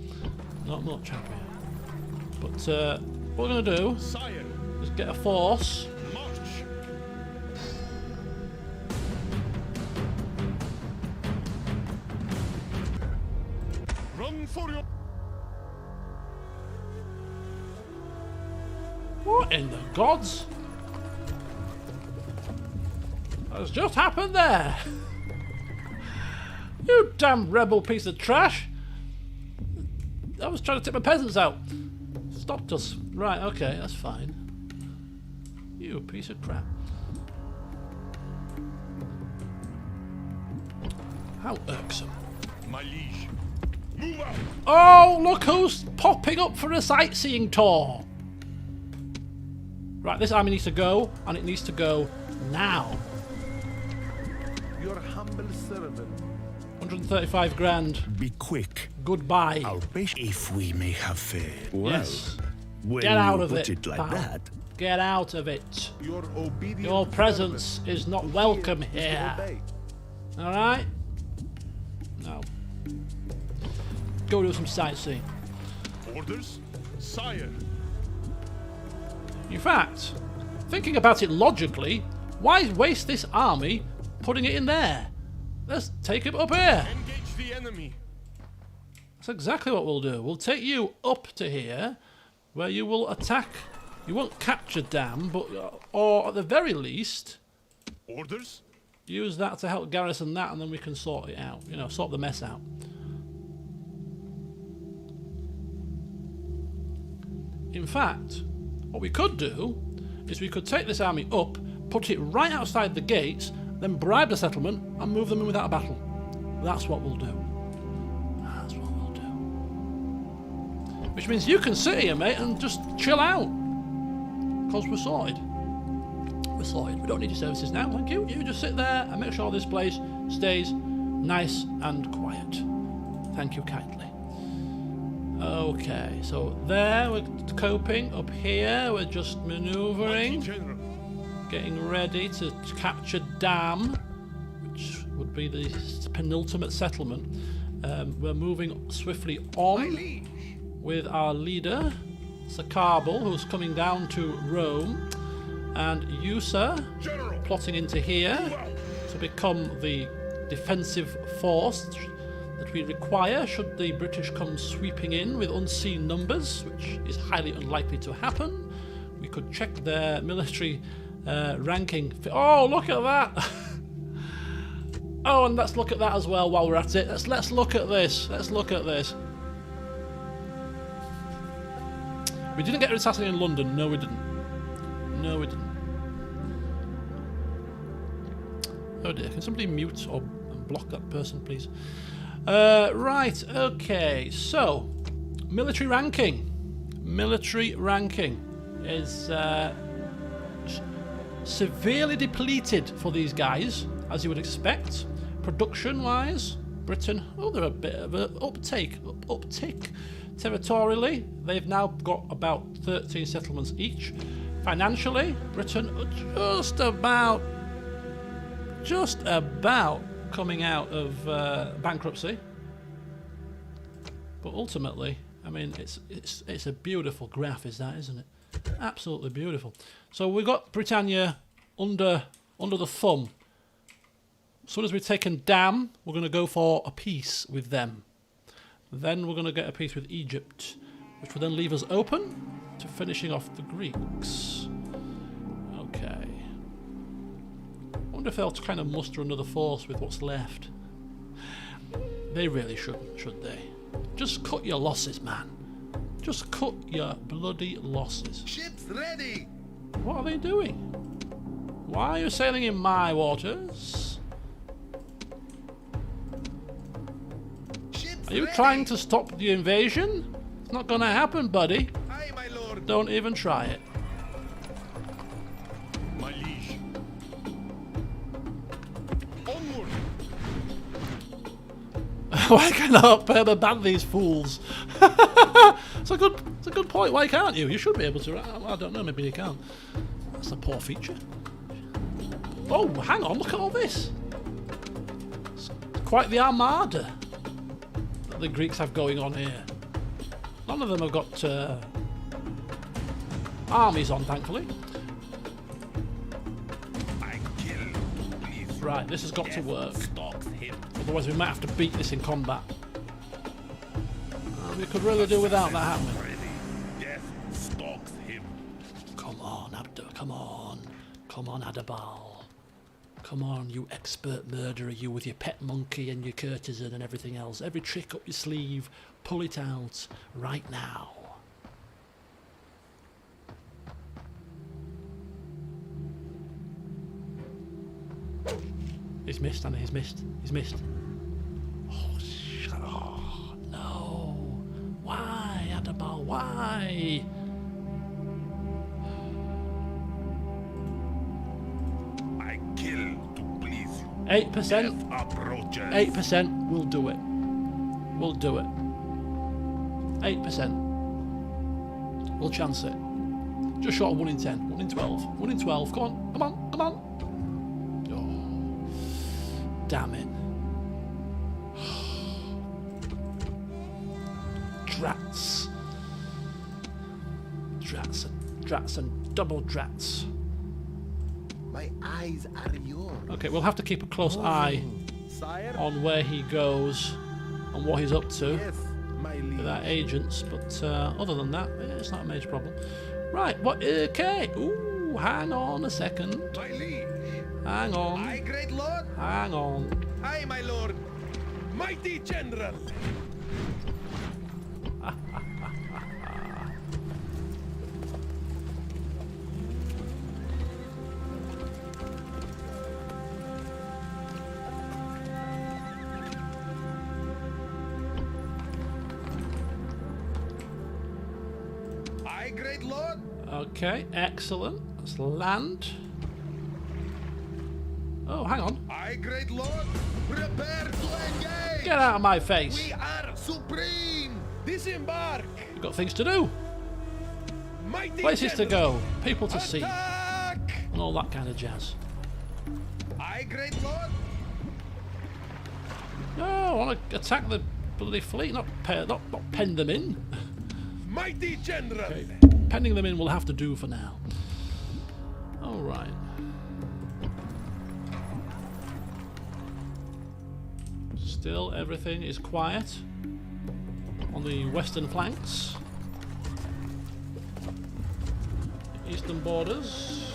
Not much happier. But what we're going to do is get a force. What in the gods? What's just happened there? You damn rebel piece of trash! I was trying to take my peasants out. Stopped us. Right, okay, that's fine. You piece of crap. How irksome. My liege. Move out! Oh, look who's popping up for a sightseeing tour! Right, this army needs to go, and it needs to go now. Your humble servant. 135 grand. Be quick. Goodbye. Our patient, if we may have faith. Well, Yes. when Get out you of put it, like pal. that. Get out of it. Your obedient Your presence is not servant. welcome Is to here. obey. Alright? No. Go do some sightseeing. Orders? Sire. In fact, thinking about it logically, why waste this army putting it in there? Let's take it up here. Engage the enemy. That's exactly what we'll do. We'll take you up to here, where you will attack. You won't capture Dam, but or at the very least, Orders? use that to help garrison that, and then we can sort it out. You know, sort the mess out. In fact, what we could do is we could take this army up, put it right outside the gates, then bribe the settlement and move them in without a battle. That's what we'll do. That's what we'll do. Which means you can sit here, mate, and just chill out. Because we're sorted. We're sorted. We don't need your services now, thank you. You just sit there and make sure this place stays nice and quiet. Thank you kindly. Okay, so there we're coping. Up here we're just manoeuvring. General. Getting ready to capture Dam, which would be the penultimate settlement. We're moving swiftly on with our leader, Sir Carbal, who's coming down to Rome, and you, sir, General. plotting into here to become the defensive force that we require should the British come sweeping in with unseen numbers, which is highly unlikely to happen. We could check their military ranking. Oh, look at that! Oh, and let's look at that as well while we're at it. Let's look at this. Let's look at this. We didn't get an assassin in London. No, we didn't. No, we didn't. Oh dear. Can somebody mute or block that person, please? Right. Okay. So, military ranking. Military ranking is severely depleted for these guys, as you would expect. Production-wise, Britain, oh, they're a bit of an uptick. Territorially, they've now got about 13 settlements each. Financially, Britain are just about coming out of bankruptcy. But ultimately, I mean, it's a beautiful graph, is that, isn't it? Absolutely beautiful. So we've got Britannia under the thumb. As soon as we've taken Dam, we're going to go for a peace with them. Then we're going to get a peace with Egypt, which will then leave us open to finishing off the Greeks. Okay. I wonder if they'll kind of muster another force with what's left. They really shouldn't, should they? Just cut your losses, man. Just cut your bloody losses. Ships ready. What are they doing? Why are you sailing in my waters? Are you trying to stop the invasion? It's not gonna happen, buddy. Aye, my lord. Don't even try it. My liege. Onward. Why can't I ban these fools? It's a good point. Why can't you? You should be able to. I don't know. Maybe you can't. That's a poor feature. Oh, hang on. Look at all this. It's quite the armada that the Greeks have going on here. None of them have got armies on, thankfully. I kill. Please. Right, this has got to work. Stalks him. Otherwise, we might have to beat this in combat. We could really do without that happening. Ready. Death stalks him. Come on, come on. Come on, Adabal. Come on, you expert murderer, you with your pet monkey and your courtesan and everything else. Every trick up your sleeve, pull it out right now. He's missed, Anna, he's missed. He's missed. Oh, shut up. No. Why, Adabal, why? I kill to please you. 8%. Death approaches. 8% will do it. We'll do it. 8%. We'll chance it. Just short of 1 in 10. 1 in 12. 1 in 12. Come on. Come on. Come on. Oh. Damn it. Drats. Drats and double drats. My eyes are yours. Okay, we'll have to keep a close eye Sire? on where he goes and what he's up to Yes, my liege. with our agents, but other than that, it's not a major problem. Right, what? Okay. Ooh, hang on a second. My liege. Hang on. Aye, great lord. Hang on. Aye, my lord. Mighty general. Aye, great lord. Okay, excellent. Let's land. Oh, hang on. Aye, great lord. Prepare to engage. Get out of my face. We are supreme. Disembark. We've got things to do. Mighty Places to general. go. People to see. Attack. And all that kind of jazz. Aye, great lord. No, I want to attack the bloody fleet, not pen them in. Mighty general. Okay. Penning them in will have to do for now. Alright. Still, everything is quiet on the western flanks. Eastern borders.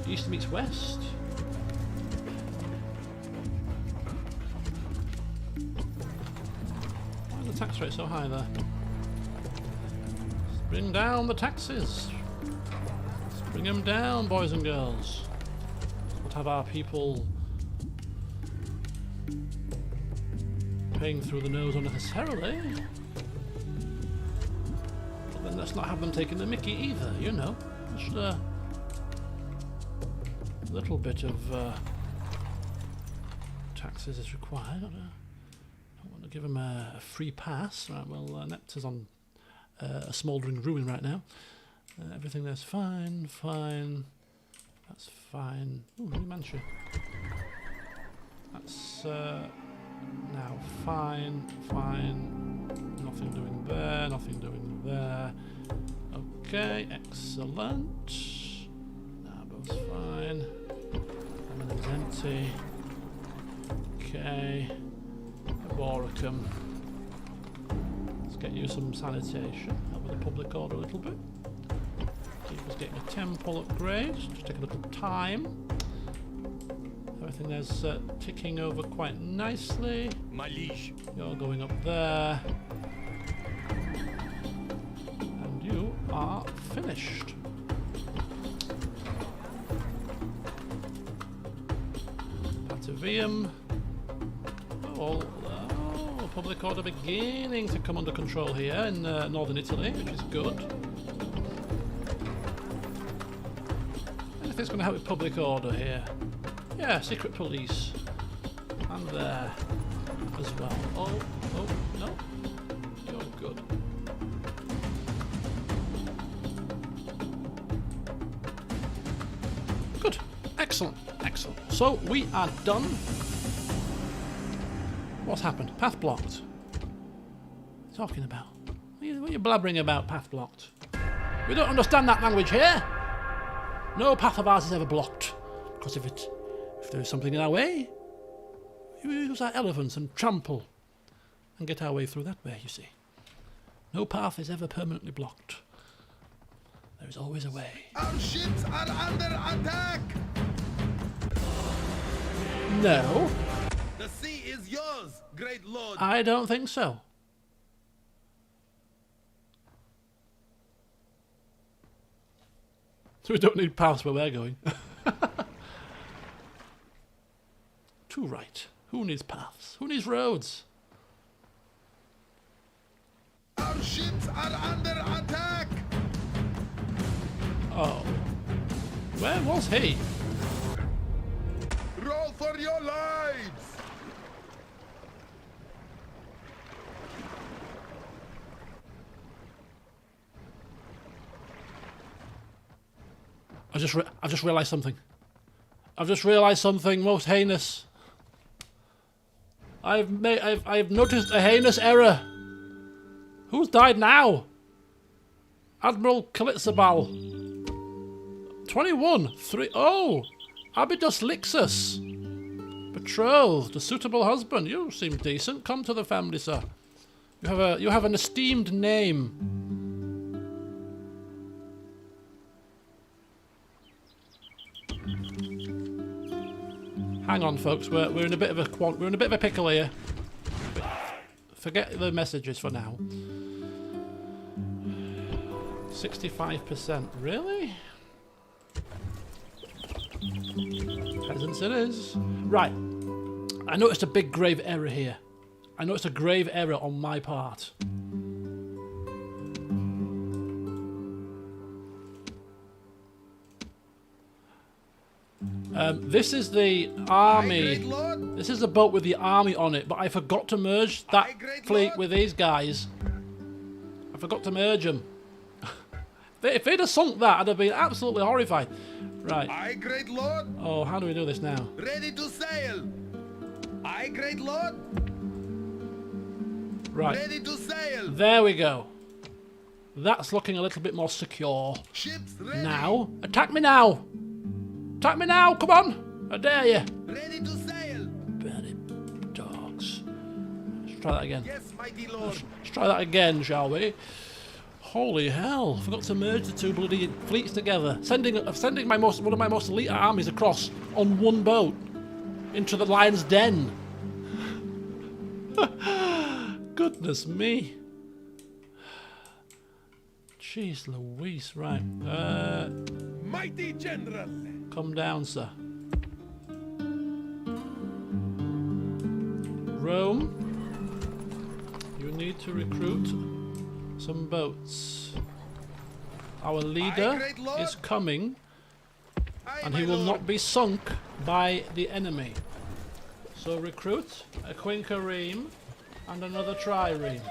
East meets west. tax rate so high there? Let's bring down the taxes. Let's bring them down, boys and girls. Let's have our people paying through the nose unnecessarily. But then let's not have them taking the mickey either, you know. Just a little bit of taxes is required. I don't want to give them a free pass. Right, well, Nepta's on a smouldering ruin right now. Everything there's fine, fine. That's fine. Ooh, new mansion. That's now fine, fine. Nothing doing there, nothing doing there. Okay, excellent. Nabo's fine. Everything's empty. Okay. Boricum. Let's get you some sanitation. Help with the public order a little bit. Keep us getting a temple upgrade. Just take a little time. Everything there's ticking over quite nicely. My liege. You're going up there. And you are finished. Patavium. Oh, public order beginning to come under control here in northern Italy, which is good. Anything's going to help with public order here? Yeah, secret police. And there as well. Oh, no. You're good. Good. Excellent. Excellent. So we are done. What's happened? Path blocked. What are you talking about? What are you blabbering about, path blocked? We don't understand that language here. No path of ours is ever blocked. Because if there is something in our way, we use our elephants and trample and get our way through that way, you see. No path is ever permanently blocked. There is always a way. Our ships are under attack! No. The sea is yours, great lord! I don't think so. So we don't need paths where we're going. Too right. Who needs paths? Who needs roads? Our ships are under attack! Oh. Where was he? Roll for your lives! I've just realised something. I've just realised something most heinous. I've noticed a heinous error. Who's died now? Admiral Kalitzabal. 21. 3. Oh! Abydos Lixus. Betrothed, a suitable husband. You seem decent. Come to the family, sir. You have an esteemed name. Hang on, folks. We're in a bit of a pickle here. Forget the messages for now. 65%. Really? Peasants it is. Right. I noticed a big grave error here. I noticed a grave error on my part. This is the army. This is the boat with the army on it, but I forgot to merge that fleet with these guys. I forgot to merge them. If they'd have sunk that, I'd have been absolutely horrified. Right. Aye, great lord. Oh, how do we do this now? Ready to sail. Aye, great lord. Right. Ready to sail. There we go. That's looking a little bit more secure. Ships ready. Now. Attack me now. Attack me now. Come on. I dare you. Ready to sail. Bloody dogs. Let's try that again. Yes, mighty lord. Let's try that again, shall we? Holy hell! Forgot to merge the two bloody fleets together. Sending one of my most elite armies across on one boat into the lion's den. Goodness me. Jeez Louise, right. Mighty General. Come down, sir. Rome, you need to recruit some boats. Our leader great lord. is coming, Aye, and my he will lord. not be sunk by the enemy. So recruit a quinquereme and another trireme.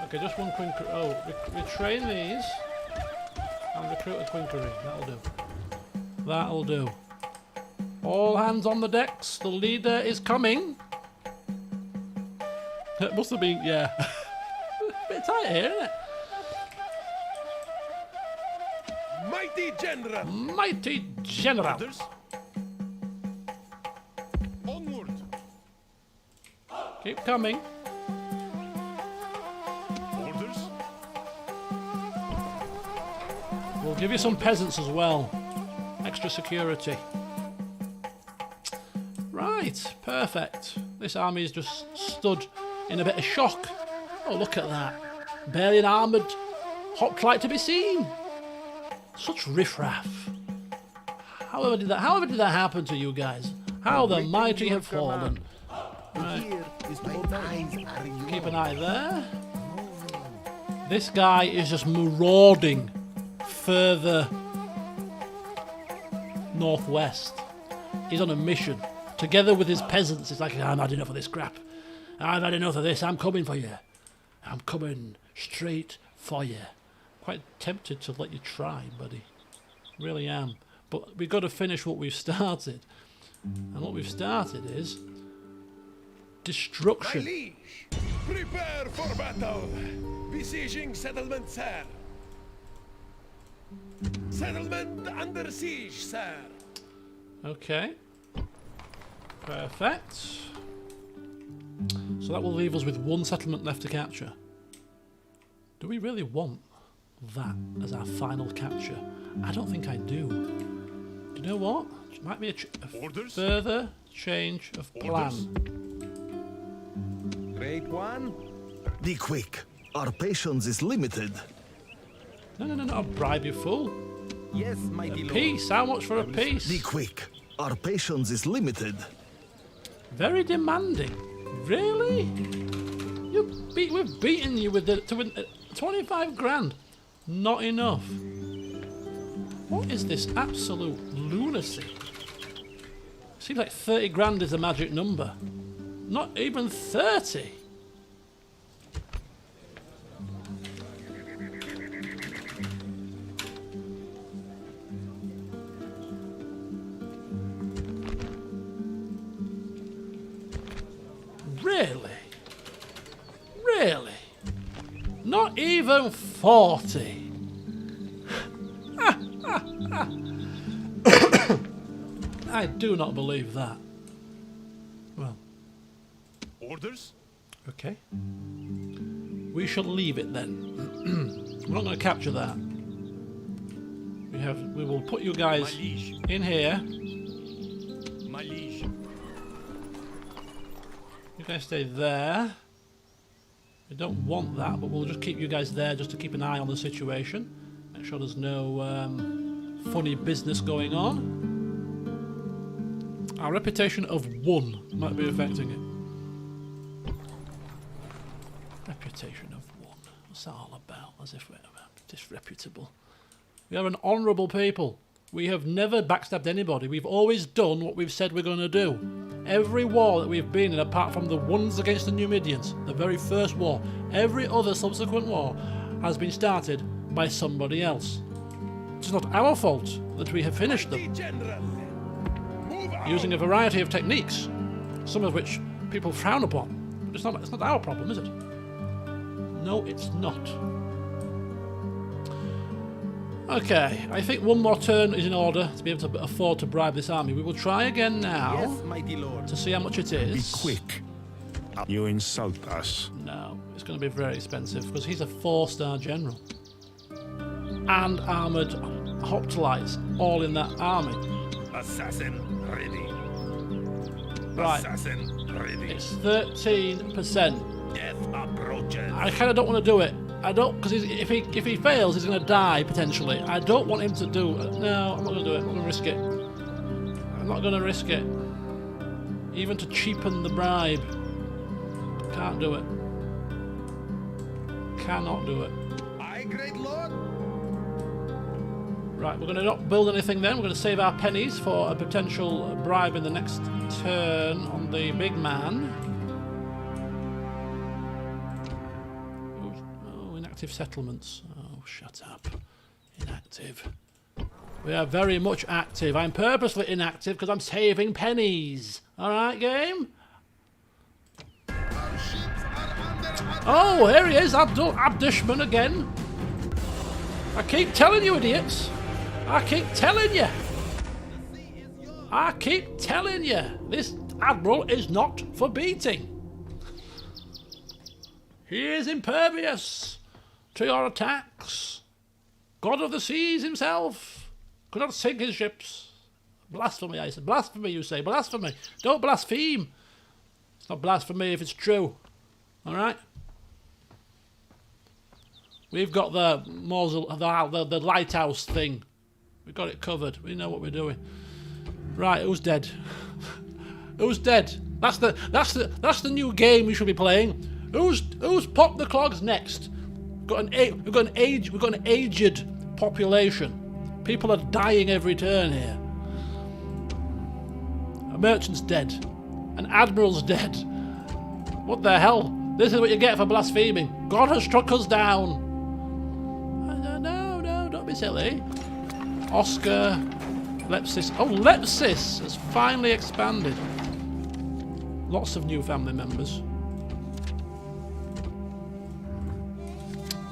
Okay, just one quinquereme. Oh, retrain these and recruit a quinquereme. That'll do. That'll do. All hands on the decks. The leader is coming. It must have been, yeah. A bit tight here, isn't it? Mighty General. Mighty General. Orders. Onward. Keep coming. Orders. We'll give you some peasants as well. Extra security. Right, perfect. This army is just stood in a bit of shock. Oh, look at that. Barely an armoured hoplite to be seen. Such riffraff. However did that happen to you guys? How the mighty have fallen. Right. Here is to obey. Keep an eye there. This guy is just marauding further northwest. He's on a mission. Together with his peasants, it's like, I'm had enough of this crap. I've had enough of this. I'm coming for you. I'm coming straight for you. Quite tempted to let you try, buddy. Really am. But we've got to finish what we've started. And what we've started is My destruction. liege, prepare for battle. Besieging settlement, sir. Settlement under siege, sir. Okay. Perfect. So that will leave us with one settlement left to capture. Do we really want that as our final capture? I don't think I do. Do you know what? It might be a Orders? further change of plan. Great one. Be quick. Our patience is limited. No, I'll bribe you, fool. Yes, mighty A lord. piece. How much for a Be piece? quick. Our patience is limited. Very demanding. Really? We've beaten you with to win 25 grand. Not enough. What is this absolute lunacy? Seems like 30 grand is a magic number. Not even 30. Really? Really? Not even 40. I do not believe that. Well, Orders? okay. We shall leave it then. We're not going to capture that. We will put you My guys liege. in here. My liege. You guys stay there. We don't want that, but we'll just keep you guys there just to keep an eye on the situation. Make sure there's no funny business going on. Our reputation of 1 might be affecting it. Reputation of 1. What's that all about? As if we're disreputable. We are an honourable people. We have never backstabbed anybody. We've always done what we've said we're going to do. Every war that we've been in, apart from the ones against the Numidians, the very first war, every other subsequent war has been started by somebody else. It's not our fault that we have finished them, Mighty General. Move out. using a variety of techniques, some of which people frown upon. It's not our problem, is it? No, it's not. Okay, I think one more turn is in order to be able to afford to bribe this army. We will try again now Yes, mighty lord. to see how much it is. Be quick. You insult us. No, it's going to be very expensive because he's a 4-star general. And armoured hoplites all in that army. Assassin ready. Right, Assassin ready. it's 13%. Death approaches. I kind of don't want to do it. I don't, because if he fails, he's going to die potentially. I don't want him to do. No, I'm not going to do it. I'm not going to risk it. I'm not going to risk it. Even to cheapen the bribe. Can't do it. Cannot do it. Aye, great lord. Right, we're going to not build anything then. We're going to save our pennies for a potential bribe in the next turn on the big man. Oh, inactive settlements. Oh, shut up. Inactive. We are very much active. I'm purposely inactive because I'm saving pennies. Alright, game? Oh, here he is, Abdishman again. I keep telling you, idiots. I keep telling you. I keep telling you. This admiral is not for beating. He is impervious to your attacks. God of the seas himself could not sink his ships. Blasphemy, I say. Blasphemy, you say. Blasphemy. Don't blaspheme. It's not blasphemy if it's true. Alright? We've got the the lighthouse thing. We've got it covered. We know what we're doing. Right, who's dead? Who's dead? That's the new game we should be playing. Who's popped the clogs next? We've got an aged population. People are dying every turn here. A merchant's dead. An admiral's dead. What the hell? This is what you get for blaspheming. God has struck us down. No, don't be silly. Oscar, Lepsis. Oh, Lepsis has finally expanded. Lots of new family members.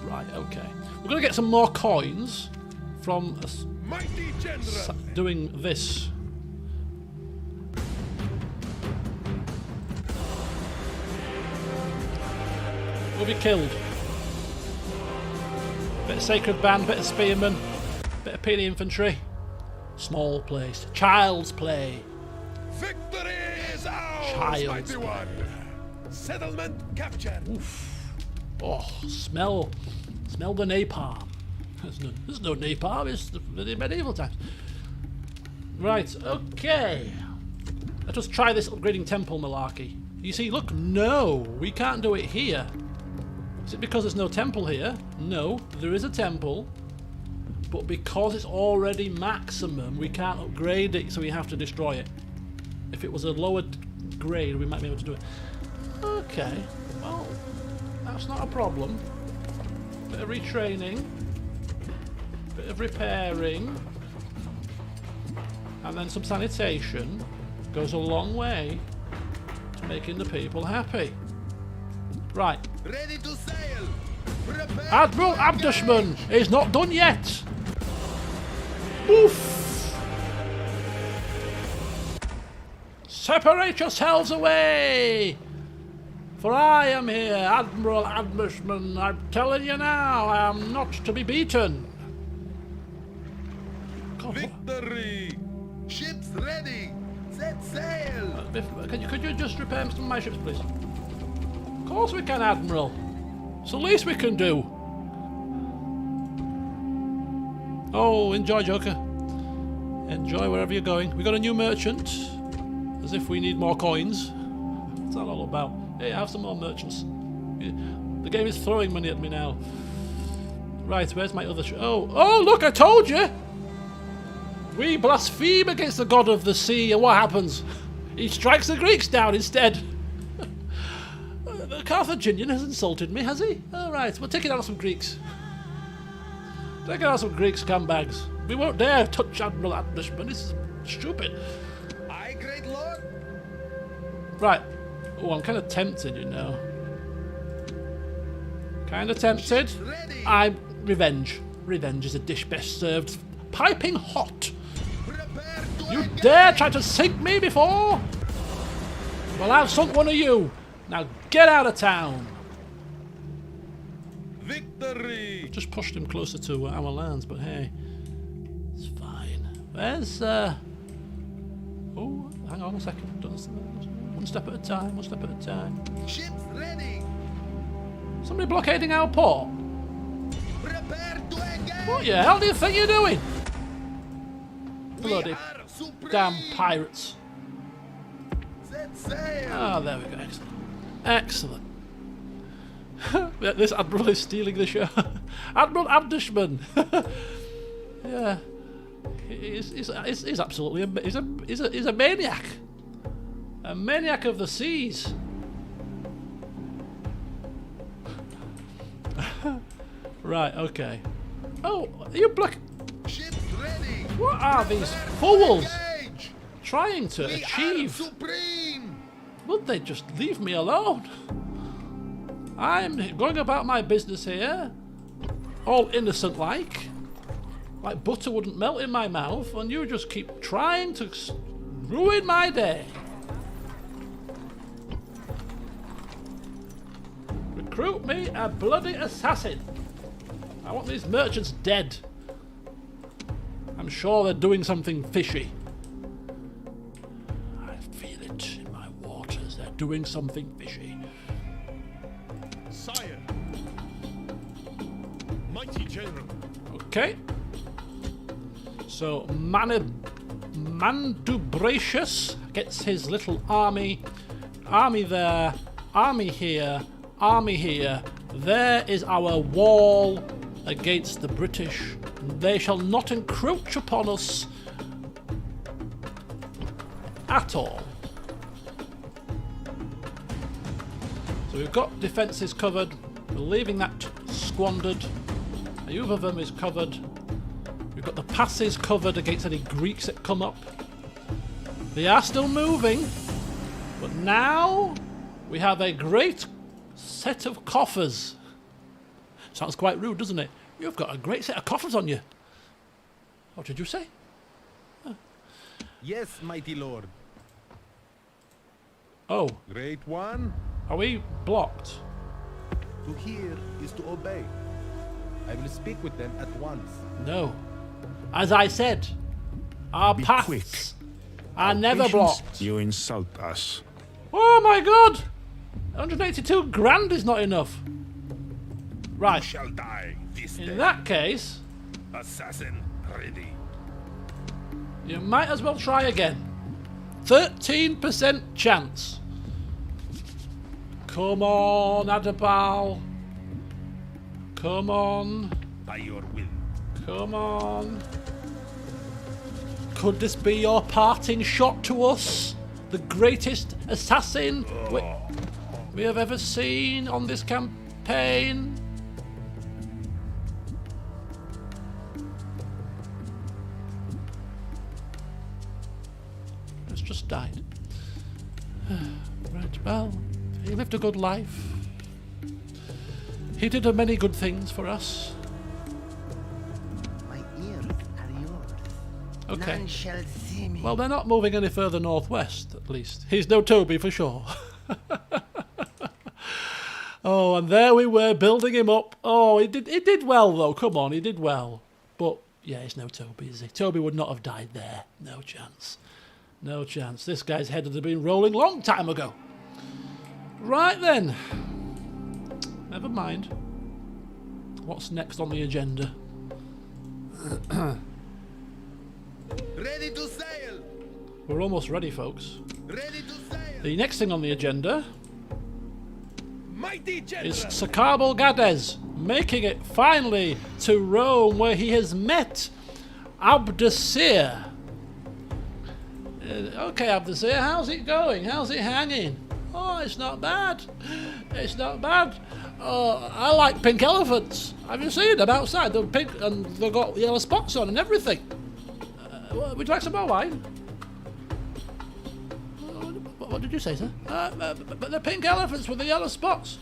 Right, okay. We're going to get some more coins from Mighty general. doing this. We'll be killed. Bit of sacred band, bit of spearmen, bit of penny infantry. Small place. Child's play. Victory is ours, Child's mighty one. Settlement captured. Oof. Oh, smell the napalm. There's no napalm, it's the medieval times. Right, okay. Let us try this upgrading temple malarkey. You see, look, no, we can't do it here. Is it because there's no temple here? No, there is a temple, but because it's already maximum, we can't upgrade it, so we have to destroy it. If it was a lower grade, we might be able to do it. Okay, well, that's not a problem. Bit of retraining, bit of repairing, and then some sanitation goes a long way to making the people happy. Right. Ready to sail. Prepare. Admiral Abdishman is not done yet. Oof. Separate yourselves away. For I am here, Admiral Abdishman. I'm telling you now, I am not to be beaten. God, Victory. Ships ready. Set sail. could you just repair some of my ships, please? Of course we can, Admiral. It's the least we can do. Oh, enjoy, Joker. Enjoy wherever you're going. We got a new merchant. As if we need more coins. What's that all about? Hey, I have some more merchants. The game is throwing money at me now. Right, where's my other... Oh, look, I told you! We blaspheme against the god of the sea, and what happens? He strikes the Greeks down instead. The Carthaginian has insulted me, has he? All right, we'll take it out of some Greeks. Take it out of some Greek scumbags. We won't dare touch Admiral Abdishman. This is stupid. Aye, great lord. Right. Oh, I'm kind of tempted, you know. Kind of tempted. I'm revenge. Revenge is a dish best served piping hot. Prepare to You dare try to sink me before? Well, I've sunk one of you. Now get out of town. victory. Just pushed him closer to our lands, but hey, it's fine. Where's oh, hang on a second. One step at a time. One step at a time. Ships ready. Somebody blockading our port? Prepare to engage! What the hell do you think you're doing? We Bloody are supreme! damn pirates. Set sail! Ah, there we go. Excellent. Excellent. This Admiral is stealing the show. Admiral Abdishman. Yeah. He's absolutely he's a maniac. A maniac of the seas. Right, okay. Oh, are you Ships ready! What are these fools Engage! trying to We achieve? are supreme! Would they just leave me alone? I'm going about my business here, all innocent like butter wouldn't melt in my mouth, and you just keep trying to ruin my day. Recruit me a bloody assassin. I want these merchants dead. I'm sure they're doing something fishy. I feel it in my waters. They're doing something fishy. Sire! Mighty General! Okay. So Mandubratius gets his little army. Army there. Army here. Army here. There is our wall against the British. They shall not encroach upon us at all. So we've got defences covered. We're leaving that squandered. A few of them is covered. We've got the passes covered against any Greeks that come up. They are still moving, but now we have a great set of coffers. Sounds quite rude, doesn't it? You've got a great set of coffers on you. What did you say? Yes, mighty lord. Oh, Great one. are we blocked? To hear is to obey. I will speak with them at once. No. As I said, our Be paths quick. are never Patience, blocked. You insult us. Oh my god! 182 grand is not enough. Right, Shall die this day. in that case, Assassin ready. you might as well try again. 13% chance. Come on, Adabal. Come on. By your will. Come on. Could this be your parting shot to us? The greatest assassin we have ever seen on this campaign? It's just died. Right, well, he lived a good life. He did many good things for us. My ears are yours. Okay. None shall see me. Well, they're not moving any further northwest, at least. He's no Toby for sure. Oh, and there we were, building him up. Oh, he did well, though. Come on, he did well. But, yeah, he's no Toby, is he? Toby would not have died there. No chance. No chance. This guy's head had been rolling long time ago. Right then. Never mind. What's next on the agenda? Ready to sail! We're almost ready, folks. Ready to sail! The next thing on the agenda Mighty General! is Sakabal Gades making it finally to Rome, where he has met Abdasir. Okay, Abdasir, how's it going? How's it hanging? Oh, it's not bad. It's not bad. I like pink elephants. Have you seen them outside? They're pink and they've got yellow spots on and everything. Would you like some more wine? What did you say, sir? But the pink elephants with the yellow spots.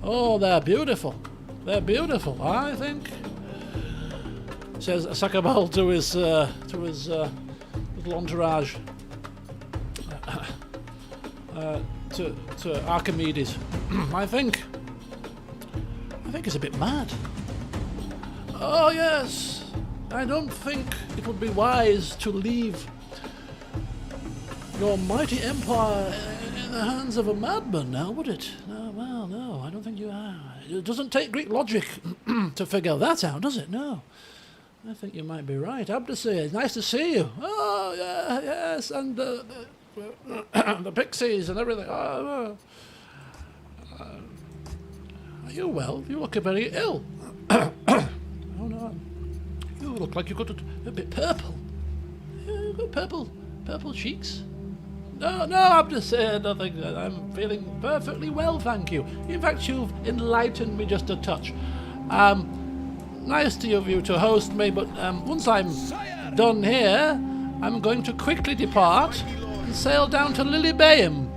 Oh, they're beautiful. They're beautiful, I think. Says Sakabal to his little entourage. To Archimedes. I think he's a bit mad. Oh yes, I don't think it would be wise to leave your mighty empire in the hands of a madman now, would it? No, well, no, I don't think you are. It doesn't take Greek logic to figure that out, does it? No. I think you might be right. Abdasir, it's nice to see you. Oh, yeah, yes, and the pixies and everything. Are you well? You look very ill. Oh, no. You look like you've got a bit purple. You've got purple cheeks. No, Abdasir, nothing. I'm feeling perfectly well, thank you. In fact, you've enlightened me just a touch. Nice of you to host me, but once I'm done here, I'm going to quickly depart and sail down to Lilybayham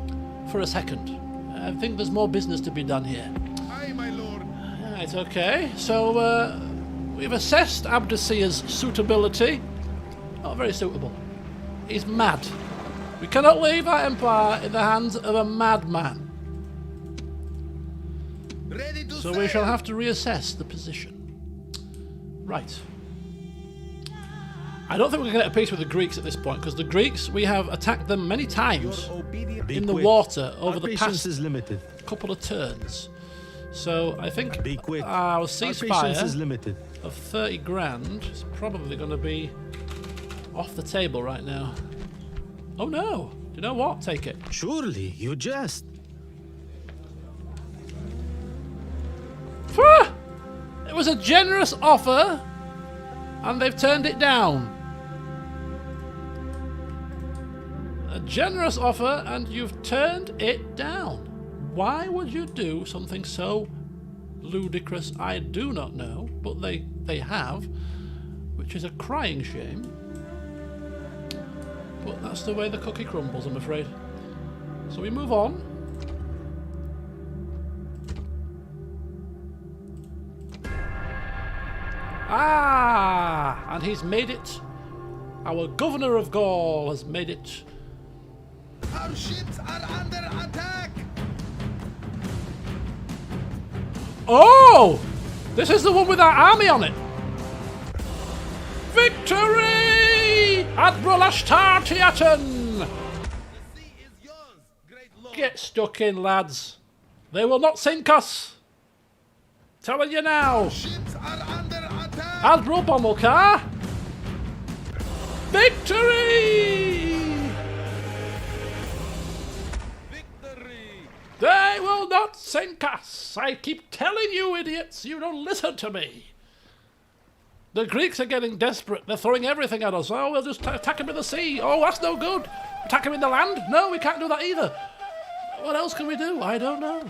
for a second. I think there's more business to be done here. Aye, my lord. Right, okay. So, we've assessed Abdasir's suitability. Not very suitable. He's mad. We cannot leave our empire in the hands of a madman. Ready to So sail. we shall have to reassess the position. Right. I don't think we're going to get a peace with the Greeks at this point, because the Greeks, we have attacked them many times in the water over the past is limited. couple of turns. So I think Be quick. our Our patience is ceasefire limited. of 30 grand is probably going to be off the table right now. Oh no! Do you know what? Take it. Surely, you jest. Phew! It was a generous offer, and they've turned it down. A generous offer, and you've turned it down. Why would you do something so ludicrous? I do not know, but they have, which is a crying shame. But that's the way the cookie crumbles, I'm afraid. So we move on. Ah! And he's made it. Our governor of Gaul has made it. Our ships are under attack. Oh! This is the one with our army on it. Victory! Admiral Ashtar-Tiaton! The sea is yours, great lord. Get stuck in, lads. They will not sink us. Telling you now. Ships are under attack. Admiral Bommelcar. Victory! Victory. They will not sink us. I keep telling you, idiots. You don't listen to me. The Greeks are getting desperate. They're throwing everything at us. Oh, we'll just attack them in the sea. Oh, that's no good. Attack them in the land? No, we can't do that either. What else can we do? I don't know.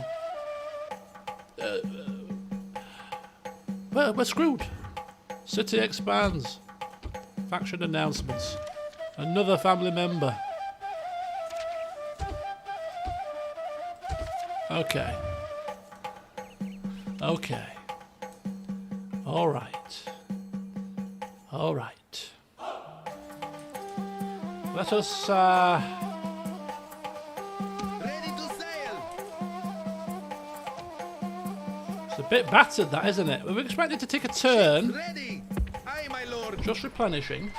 Well, we're screwed. City expands. Faction announcements. Another family member. Okay. Okay. All right. All right. Let us, Ready to sail. It's a bit battered, that, isn't it? We were expecting to take a turn, Ready. Aye, my lord. just replenishing.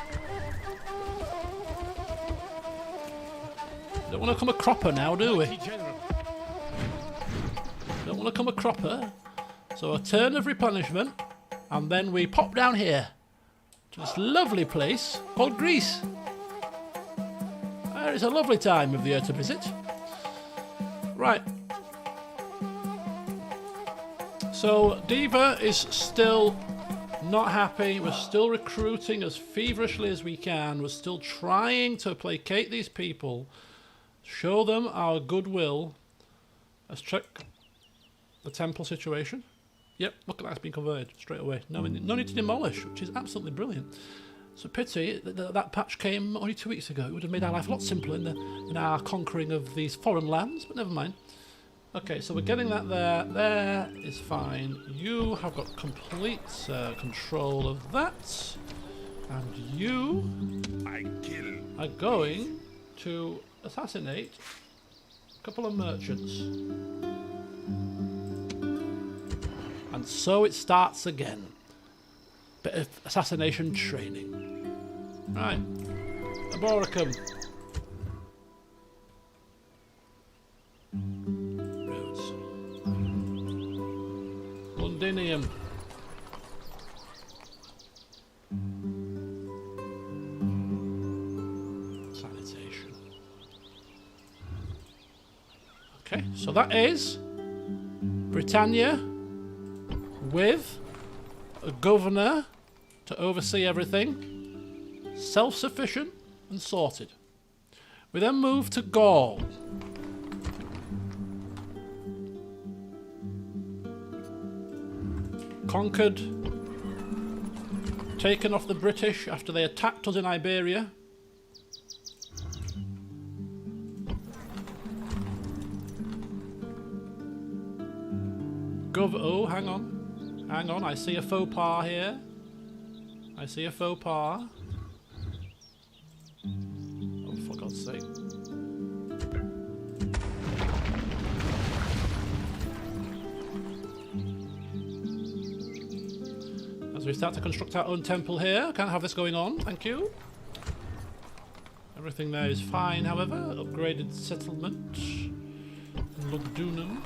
Don't want to come a cropper now, do we? Don't want to come a cropper. So a turn of replenishment, and then we pop down here to this lovely place called Greece. It's a lovely time of the year to visit. Right. So Diva is still not happy. We're still recruiting as feverishly as we can. We're still trying to placate these people, show them our goodwill. Let's check the temple situation. Yep, look at that, it's been converted straight away. No need to demolish, which is absolutely brilliant. It's a pity that patch came only 2 weeks ago. It would have made our life a lot simpler in our conquering of these foreign lands, but never mind. Okay, so we're getting that there. There is fine. You have got complete control of that. And you I kill. are going to assassinate a couple of merchants. And so it starts again. Bit of assassination training. Right. Aboricum. Roads. Okay, so that is Britannia with a governor to oversee everything, self-sufficient and sorted. We then move to Gaul. Conquered, taken off the British after they attacked us in Iberia. Oh, hang on. Hang on, I see a faux pas here. I see a faux pas. Oh, for God's sake. As we start to construct our own temple here, can't have this going on, thank you. Everything there is fine, however. Upgraded settlement. Lugdunum.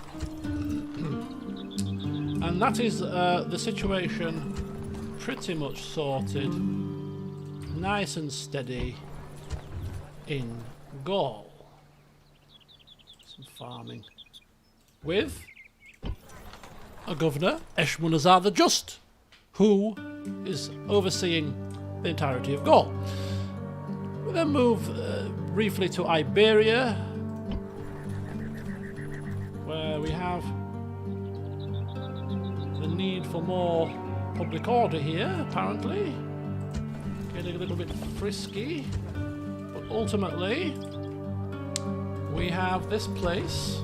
And that is the situation pretty much sorted, nice and steady in Gaul. Some farming with a governor, Eshmunazar the Just, who is overseeing the entirety of Gaul. We then move briefly to Iberia, where we have the need for more public order here, apparently. Getting a little bit frisky. But ultimately, we have this place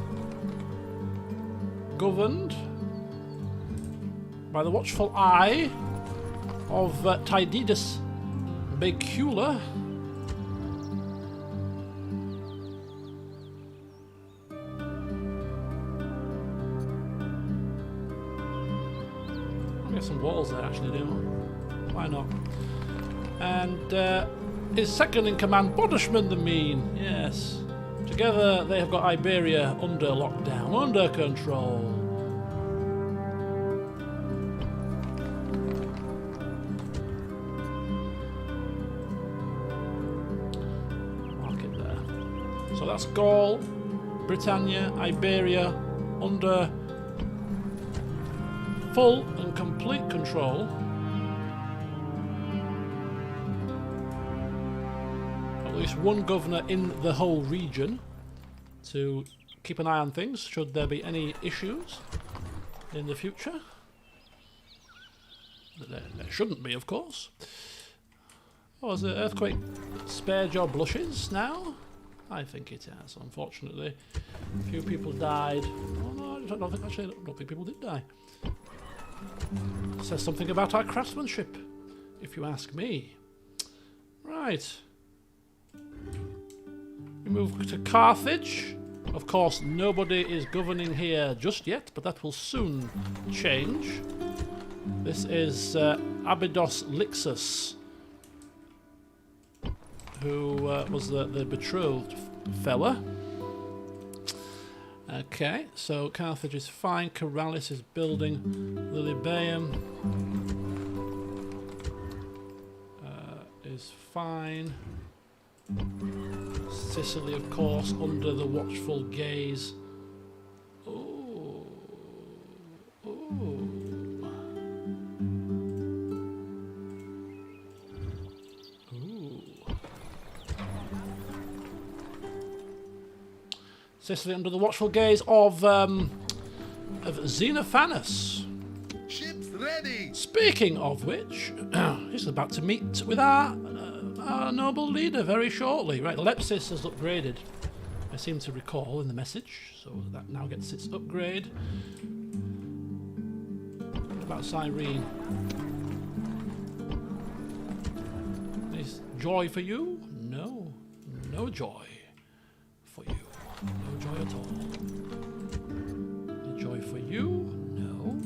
governed by the watchful eye of Tididus Bacula. Some walls there actually, do why not? And his second in command, Bodishman the Mean. Yes, together they have got Iberia under lockdown, under control. Mark it there. So that's Gaul, Britannia, Iberia under full and complete control. At least one governor in the whole region to keep an eye on things should there be any issues in the future. There shouldn't be, of course. Oh, has the earthquake spared your blushes now? I think it has, unfortunately. A few people died. Oh no, I don't think people did die. Says something about our craftsmanship, if you ask me. Right. We move to Carthage. Of course, nobody is governing here just yet, but that will soon change. This is Abydos Lixus, who was the betrothed fella. Okay, so Carthage is fine, Corellis is building, Lilybaeum is fine, Sicily of course under the watchful gaze. Ooh. Ooh. Sicily under the watchful gaze of Xenophanes. Ships ready! Speaking of which, he's about to meet with our noble leader very shortly. Right, Lepsis has upgraded, I seem to recall in the message, so that now gets its upgrade. What about Cyrene? Is joy for you? No, no joy for you. No joy at all. Any joy for you? No.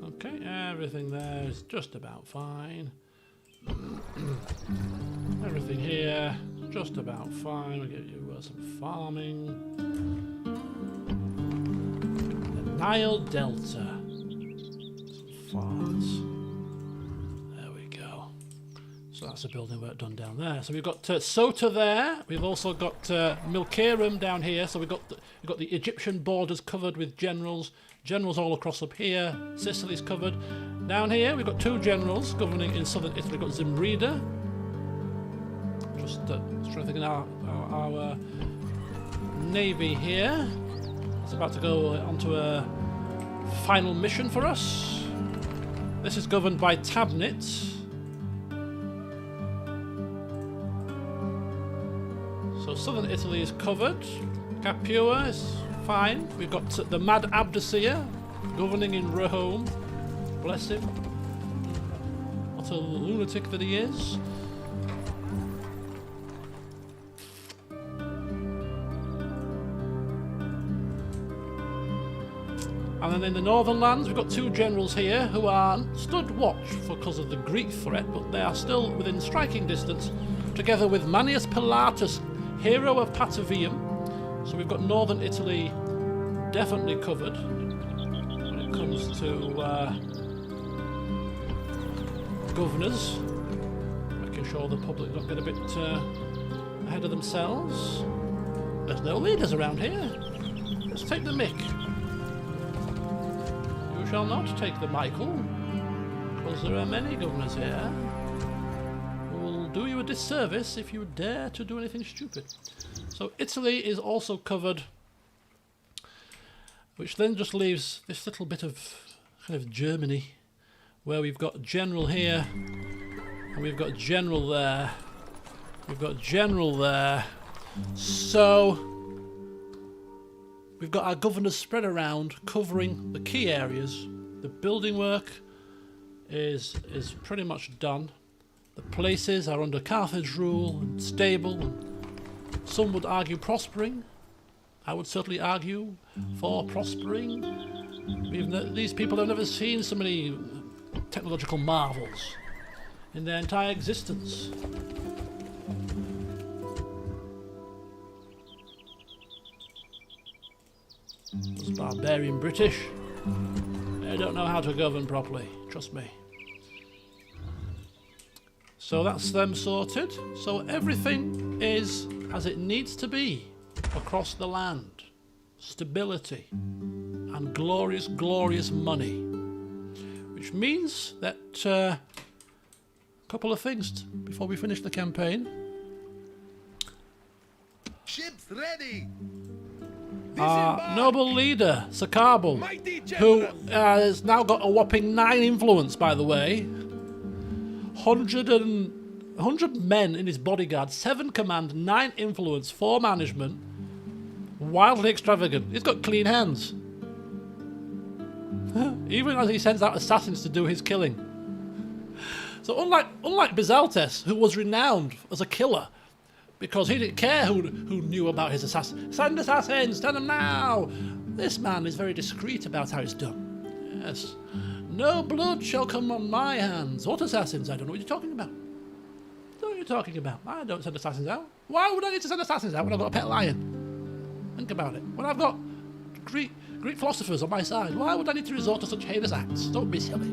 Okay, everything there is just about fine. Everything here, just about fine. We'll give you some farming. The Nile Delta. Some farms. So that's the building work done down there. So we've got Sota there. We've also got Milcarum down here. So we've got the Egyptian borders covered with generals. Generals all across up here. Sicily's covered. Down here we've got 2 generals governing in southern Italy. We've got Zimrida. Just strengthening our navy here. It's about to go onto a final mission for us. This is governed by Tabnit. So southern Italy is covered. Capua is fine. We've got the Mad Abdesir governing in Rome. Bless him. What a lunatic that he is. And then in the northern lands, we've got 2 generals here who are stood watch because of the Greek threat, but they are still within striking distance, together with Manius Pilatus, hero of Patavium. So we've got northern Italy definitely covered when it comes to governors, making sure the public don't get a bit ahead of themselves. There's no leaders around here. Let's take the mick. You shall not take the Michael, because there are many governors here who will do you a disservice if you dare to do anything stupid. So Italy is also covered, which then just leaves this little bit of kind of Germany, where we've got general here, and we've got general there, we've got general there. So we've got our governors spread around, covering the key areas. The building work is pretty much done. The places are under Carthage rule and stable, and some would argue prospering. I would certainly argue for prospering. These people have never seen so many technological marvels in their entire existence. Those barbarian British, they don't know how to govern properly, trust me. So that's them sorted. So everything is as it needs to be across the land. Stability and glorious, glorious money. Which means that a couple of things before we finish the campaign. Ships ready. Our noble leader, Sakabal, who has now got a whopping 9 influence, by the way. 100 men in his bodyguard, 7 command, 9 influence, 4 management. Wildly extravagant. He's got clean hands. Even as he sends out assassins to do his killing. So unlike Bizaltes, who was renowned as a killer, because he didn't care who knew about his assassins. Send assassins, send them now! This man is very discreet about how it's done. Yes. No blood shall come on my hands. What assassins? I don't know what you're talking about. What are you talking about? I don't send assassins out. Why would I need to send assassins out when I've got a pet lion? Think about it. When I've got Greek philosophers on my side, why would I need to resort to such heinous acts? Don't be silly.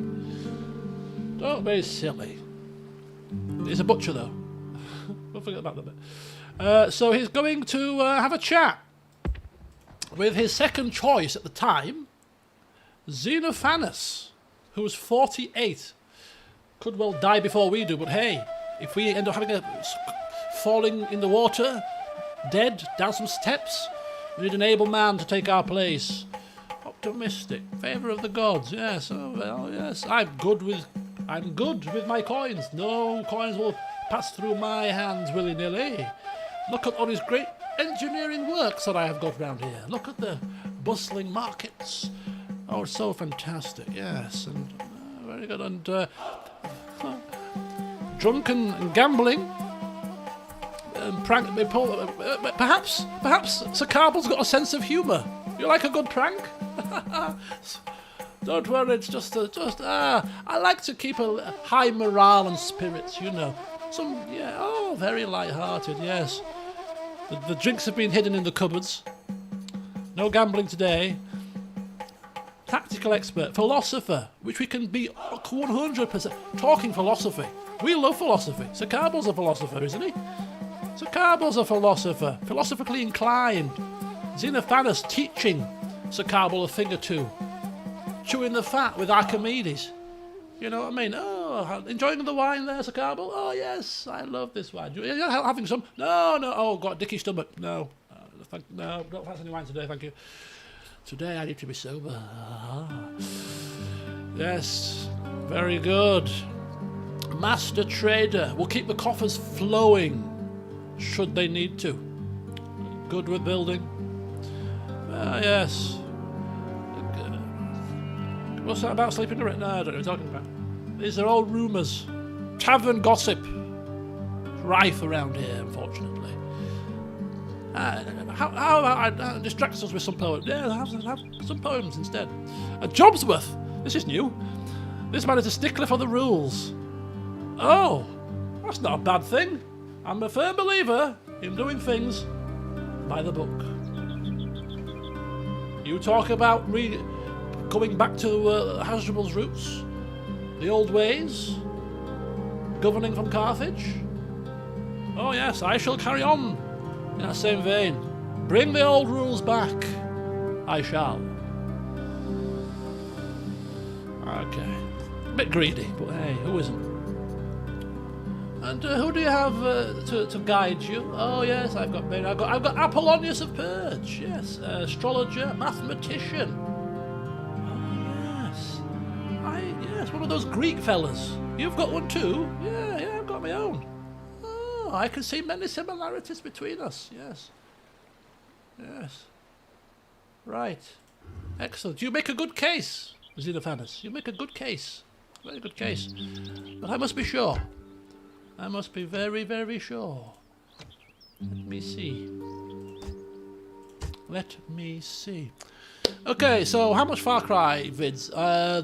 Don't be silly. He's a butcher, though. Don't forget about that bit. So he's going to have a chat with his second choice at the time, Xenophanes, who was 48. Could well die before we do, but hey, if we end up having falling in the water, dead, down some steps, we need an able man to take our place. Optimistic, favour of the gods, yes, oh well, yes. I'm good with my coins. No coins will pass through my hands willy-nilly. Look at all these great engineering works that I have got around here. Look at the bustling markets. Oh, it's so fantastic, yes, and very good. And drunken and gambling, prank. Perhaps Sir Carbal's got a sense of humour. You like a good prank? Don't worry, it's just I like to keep a high morale and spirits, you know. Very light-hearted, yes. The drinks have been hidden in the cupboards. No gambling today. Tactical expert, philosopher, which we can be 100% talking philosophy. We love philosophy. Sir Carbal's a philosopher, isn't he? Sir Carbal's a philosopher, philosophically inclined. Xenophanes teaching Sir Carbal a thing or two. Chewing the fat with Archimedes. You know what I mean? Oh, enjoying the wine there, Sir Carbal? Oh, yes, I love this wine. You're having some? No. Oh, got a dicky stomach. No. No, don't fancy any wine today, thank you. Today I need to be sober. Yes, very good. Master trader will keep the coffers flowing, should they need to. Good with building. Yes. What's that about sleeping around? No, I don't know what you're talking about. These are all rumours. Tavern gossip. Rife around here, unfortunately. How about I distract us with some poems? Yeah, have some poems instead. Jobsworth! This is new. This man is a stickler for the rules. Oh, that's not a bad thing. I'm a firm believer in doing things by the book. You talk about going back to Hasdrubal's roots, the old ways, governing from Carthage. Oh yes, I shall carry on in that same vein. Bring the old rules back. I shall. Okay. A bit greedy, but hey, who isn't? And who do you have to guide you? Oh yes, I've got Apollonius of Perge. Yes, astrologer, mathematician. Oh yes, one of those Greek fellas. You've got one too. Yeah, I've got my own. Oh, I can see many similarities between us. Yes. Right. Excellent. You make a good case, Xenophanes. You make a good case. Very good case. But I must be sure. I must be very, very sure. Let me see. Okay, so how much Far Cry vids?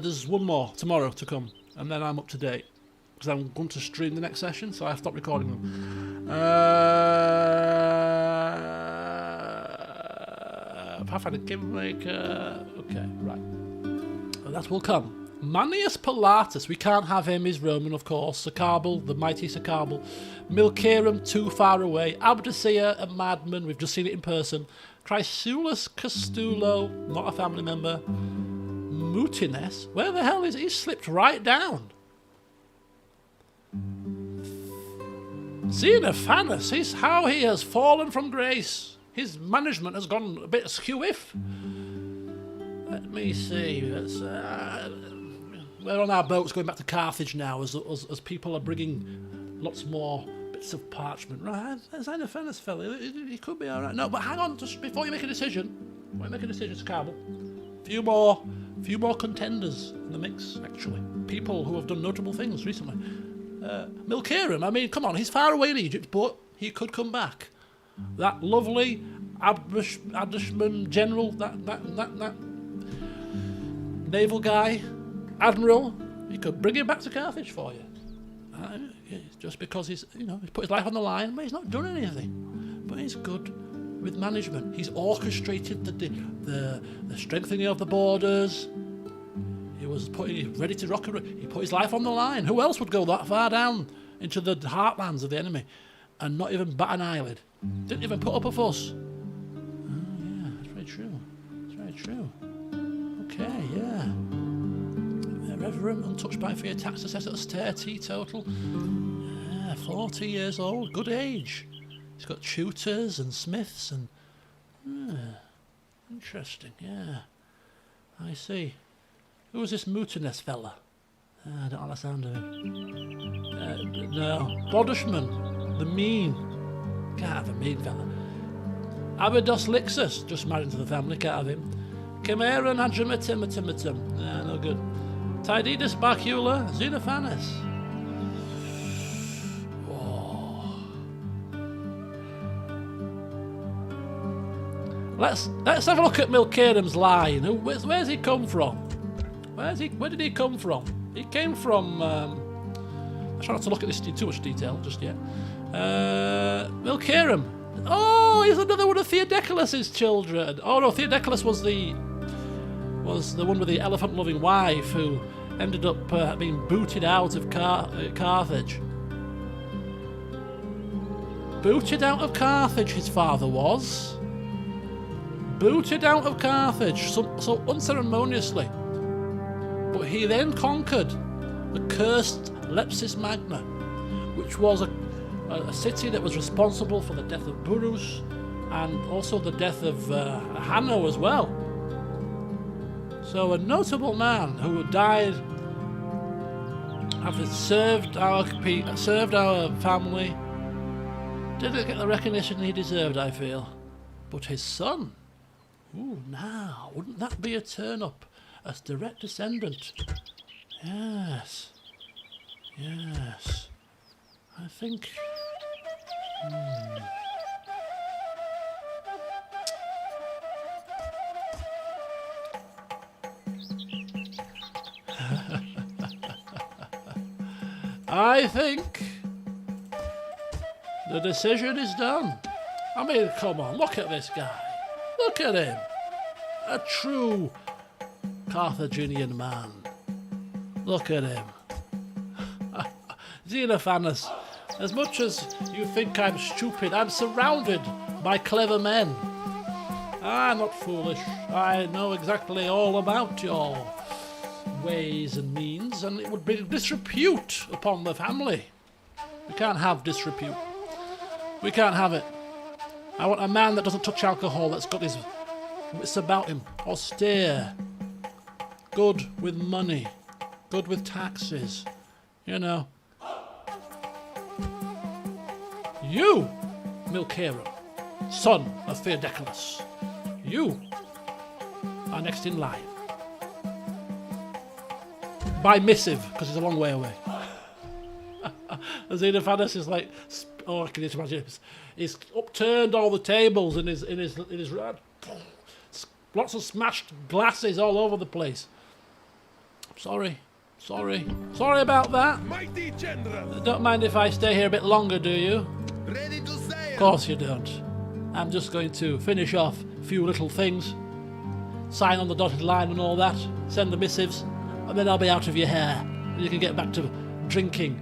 There's one more tomorrow to come, and then I'm up to date. Because I'm going to stream the next session, so I stopped recording them. Pathfinder Game Maker. Okay, right. Well, that will come. Manius Pilatus, we can't have him, he's Roman, of course. Sir Carbal, the mighty Sir Carbal. Milcarum, too far away. Abdicea, a madman, we've just seen it in person. Chrysulus Castulo, not a family member. Mutines, where the hell is he? He's slipped right down. Xenophanes, he's how he has fallen from grace. His management has gone a bit askew-if. Let me see. We're on our boats going back to Carthage now as people are bringing lots more bits of parchment. Right, Xenophanes fella, he could be alright. No, but hang on, just before you make a decision. Sir Carbal. Few more contenders in the mix, actually. People who have done notable things recently. Milcarum, I mean, come on, he's far away in Egypt, but he could come back. That lovely Adishman general, that naval guy, admiral, he could bring him back to Carthage for you. Just because he's put his life on the line, but he's not done anything. But he's good with management. He's orchestrated the strengthening of the borders. He was ready to rock and roll. He put his life on the line. Who else would go that far down into the heartlands of the enemy and not even bat an eyelid? Didn't even put up a fuss. Oh, yeah, that's very true. That's very true. Okay, yeah. Reverend, untouched by fear, tax assessor, austere, teetotal. Yeah, 40 years old, good age. He's got tutors and smiths and... interesting, yeah. I see. Who was this Mutinous fella? I don't like the sound of him. No. Bodishman, the mean. Can't have a mean fella. Abydos Lixus, just married to the family, can't have him. Chimera and Adramatimatim. Nah, no good. Tididus Barcula, Xenophanes. Oh. Let's have a look at Milcarum's line. Where's he come from? Where did he come from? He came from... I try not to look at this in too much detail just yet. Milcarum. Oh, he's another one of Theodecalus' children. Oh no, Theodecalus was the one with the elephant-loving wife who ended up being booted out of Carthage. Booted out of Carthage, his father was. Booted out of Carthage, so unceremoniously. But he then conquered the cursed Lepsis Magna, which was a city that was responsible for the death of Burus and also the death of Hanno as well. So a notable man who died after served our family didn't get the recognition he deserved, I feel. But his son, ooh, now, wouldn't that be a turn-up as direct descendant? Yes. Yes. I think... I think the decision is done. I mean, come on, look at this guy. Look at him. A true Carthaginian man. Look at him. Xenophanes, as much as you think I'm stupid, I'm surrounded by clever men. I'm not foolish. I know exactly all about your ways and means, and it would bring disrepute upon the family. We can't have disrepute. We can't have it. I want a man that doesn't touch alcohol, that's got his wits about him, austere, good with money, good with taxes, you know. You, Milcarum, son of Theodecalus, you are next in line. By missive, because it's a long way away. Xenophanes is like, oh, I can just imagine. He's upturned all the tables in his lots of smashed glasses all over the place. Sorry about that. Mighty general. Don't mind if I stay here a bit longer, do you? Ready to sail. Of course you don't. I'm just going to finish off a few little things, sign on the dotted line and all that, send the missives, and then I'll be out of your hair. And you can get back to drinking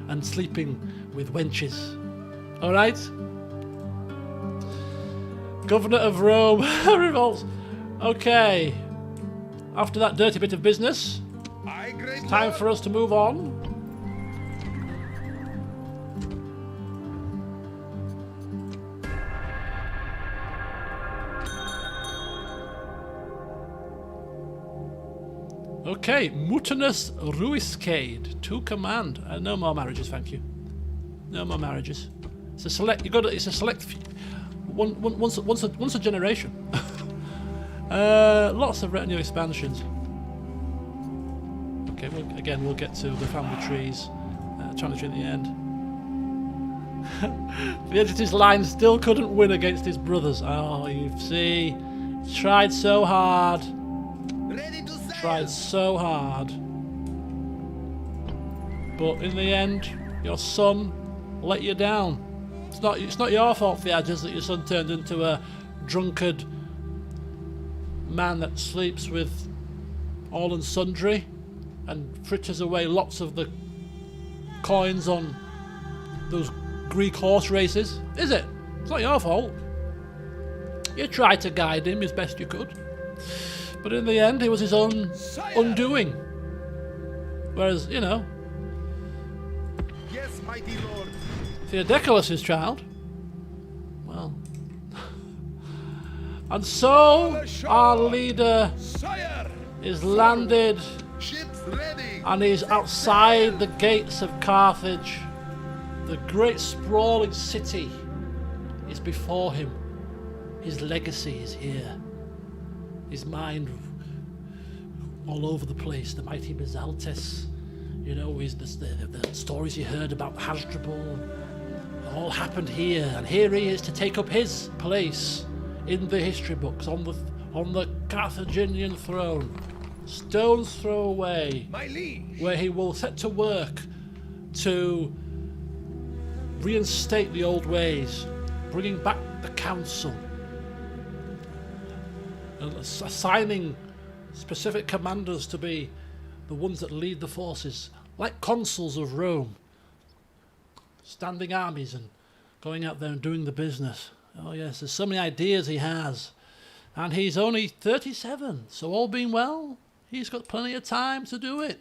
and sleeping with wenches. Alright? Governor of Rome revolts. Okay. After that dirty bit of business, it's time for us to move on. Okay, Mutinous Ruiscade to command. No more marriages, thank you. No more marriages. It's a select. It's a select. Once a generation. Lots of retinue expansions. Okay, we'll get to the family trees. Trying to at the end. The entity's line still couldn't win against his brothers. Oh, you see, tried so hard. Tried so hard, but in the end, your son let you down. It's not your fault, Theages, that your son turned into a drunkard man that sleeps with all and sundry and fritters away lots of the coins on those Greek horse races, is it? It's not your fault. You tried to guide him as best you could. But in the end, it was his own undoing. Whereas, you know, Yes, mighty lord. Theodecalus' child, well... And so, our leader Sire. is landed, Ships ready. and he's outside the gates of Carthage. The great sprawling city is before him. His legacy is here. His mind all over the place. The mighty Mizaltes, you know, the stories he heard about Hasdrubal, all happened here, and here he is to take up his place in the history books on the Carthaginian throne, stone's throw away, My liege. where he will set to work to reinstate the old ways, bringing back the council. Assigning specific commanders to be the ones that lead the forces, like consuls of Rome, standing armies and Going out there and doing the business. Oh yes, there's so many ideas he has. And he's only 37, so all being well, he's got plenty of time to do it.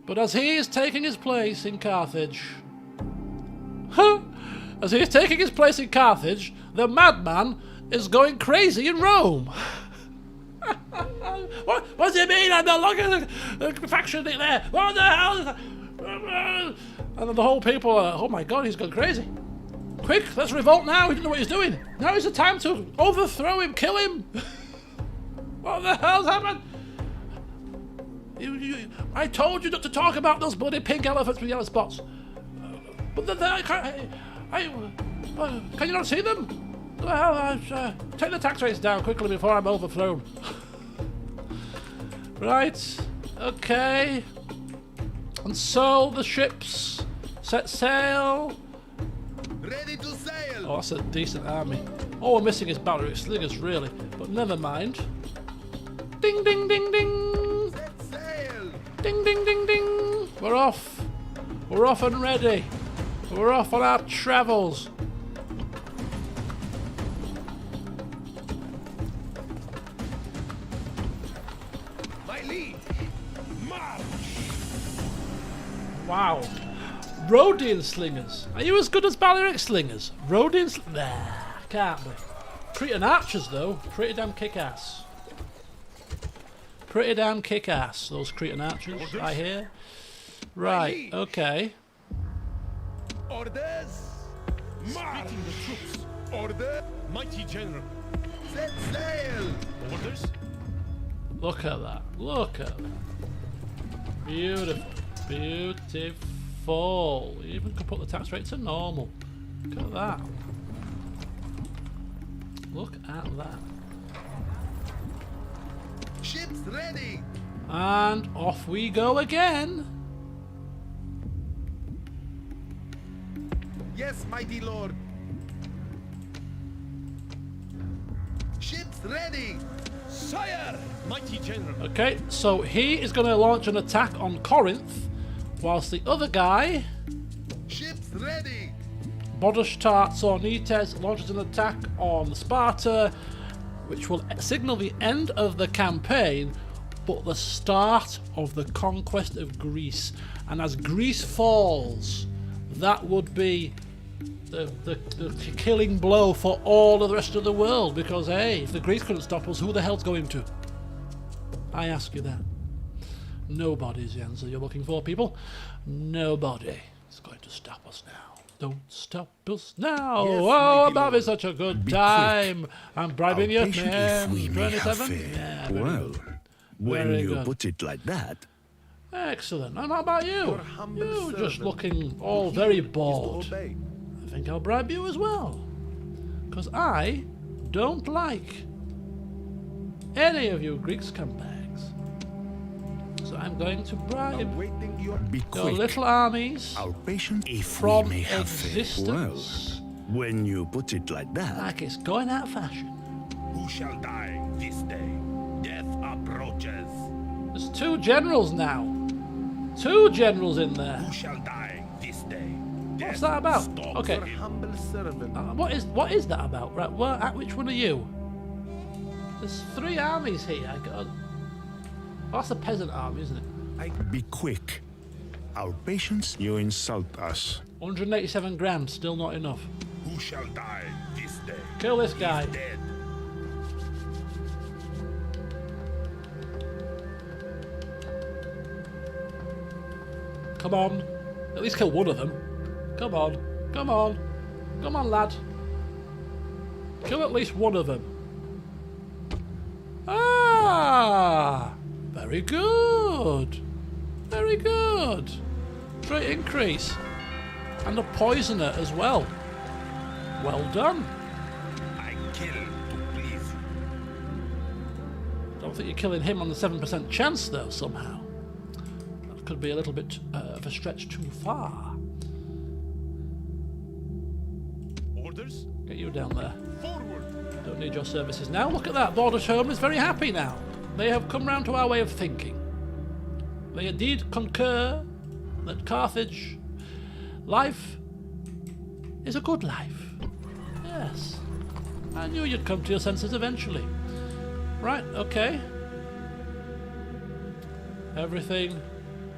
But as he is taking his place in Carthage... as he is taking his place in Carthage, the madman is going crazy in Rome. What does it mean? I'm no longer the faction there. What the hell is that? And then the whole people are, oh my god, he's gone crazy. Quick, let's revolt now. He doesn't know what he's doing. Now is the time to overthrow him, kill him. What the hell's happened? I told you not to talk about those bloody pink elephants with yellow spots. But can you not see them? Well, take the tax rates down quickly before I'm overthrown. Right, okay. And so the ships set sail. Ready to sail! Oh, that's a decent army. All we're missing is battering slingers, really. But never mind. Ding, ding, ding, ding. Set sail! Ding, ding, ding, ding. We're off. We're off and ready. We're off on our travels. My lead! March! Wow. Rhodian slingers. Are you as good as Balearic slingers? Rhodian slingers? Nah, can't be. Cretan archers, though. Pretty damn kick-ass. Pretty damn kick-ass, those Cretan archers, I hear. Right, okay. Orders! March! The troops! Order! Mighty General! Set sail! Orders! Look at that. Look at that. Beautiful. Beautiful. You even could put the tax rate to normal. Look at that. Look at that. Ships ready! And off we go again. Yes, mighty lord! Ships ready! Sire! Mighty General! Okay, so he is going to launch an attack on Corinth, whilst the other guy, Ships ready! Bodashtar Sornites, launches an attack on Sparta, which will signal the end of the campaign, but the start of the conquest of Greece. And as Greece falls, that would be the killing blow for all of the rest of the world, because hey, if the Greeks couldn't stop us, who the hell's going to? I ask you that. Nobody's the answer you're looking for, people. Nobody is going to stop us now. Don't stop us now. Yes, Oh, I'm mighty having lord. such a good Be time. I'm bribing you. How patient if we may have 27? faith. Yeah, very Well, good. when Very you good. put it like that, Excellent. And how about you? Your humble You just servant. looking all Here very is to bored. obey. I think I'll bribe you as well. Because I don't like any of you Greeks scumbags. So I'm going to bribe Awaiting your be your quick. little armies Our patience, if from we may have faith. Well, existence when you put it like that, like it's going out of fashion. Who shall die this day? Death approaches. There's 2 generals now. 2 generals in there. Who shall die this day? What's Death that about? stalks Okay. your humble servant. What is that about? Right, which one are you? There's 3 armies here. Oh, that's a peasant army, isn't it? be quick. Our patience, you insult us. 187 grand, still not enough. Who shall die this day? Kill this guy. Dead. Come on. At least kill one of them. Come on. Come on. Come on, lad. Kill at least one of them. Ah! Very good. Very good. Great increase. And a poisoner as well. Well done. I kill to please you. Don't think you're killing him on the 7% chance, though, somehow. That could be a little bit of a stretch too far. Orders? Get you down there. Forward! Don't need your services now. Look at that. Border Home is very happy now. They have come round to our way of thinking. They indeed concur that Carthage life is a good life. Yes. I knew you'd come to your senses eventually. Right, okay. Everything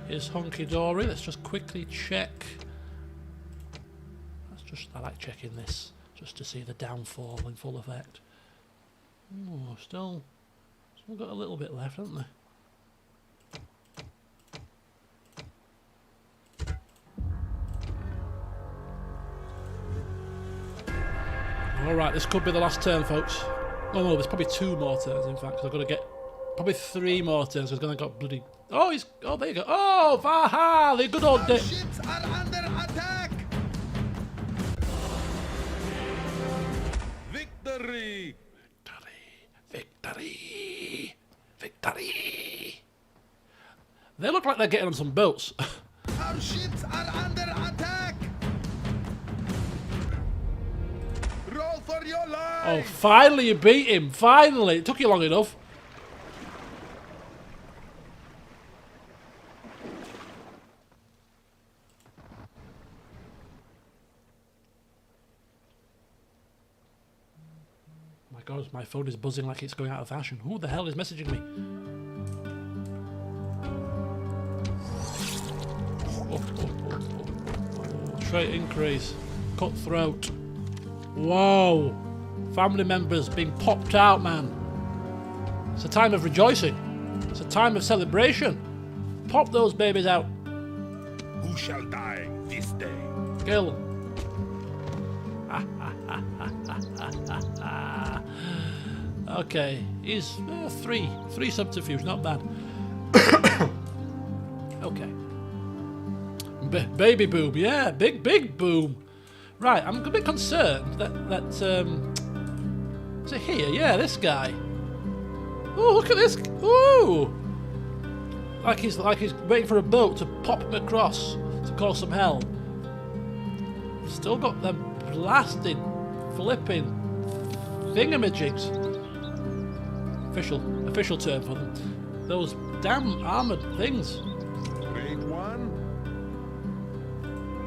is hunky-dory. Let's just quickly check. I like checking this, just to see the downfall in full effect. Oh, still got a little bit left, haven't they? Alright, this could be the last turn, folks. Oh no, there's probably 2 more turns, in fact, because I've got to get... Probably 3 more turns, because I've got bloody... Oh, he's... Oh, there you go. Oh, Vaha! The good old day. Ships are under attack! Victory! Victory! Victory! They look like they're getting on some boats. Our ships are under attack! Roll for your life! Oh, finally you beat him. Finally. It took you long enough. My God, my phone is buzzing like it's going out of fashion. Who the hell is messaging me? Straight increase. Cutthroat. Whoa. Family members being popped out, man. It's a time of rejoicing. It's a time of celebration. Pop those babies out. Who shall die this day? Kill. Okay, he's 3 subterfuge, not bad. Okay. Baby boom, yeah, big boom. Right, I'm a bit concerned that is it here? Yeah, this guy. Oh, look at this. Ooh, like he's waiting for a boat to pop him across to cause some hell. Still got them blasted, flipping thingamajigs. Official term for them. Those damn armored things. Grade 1.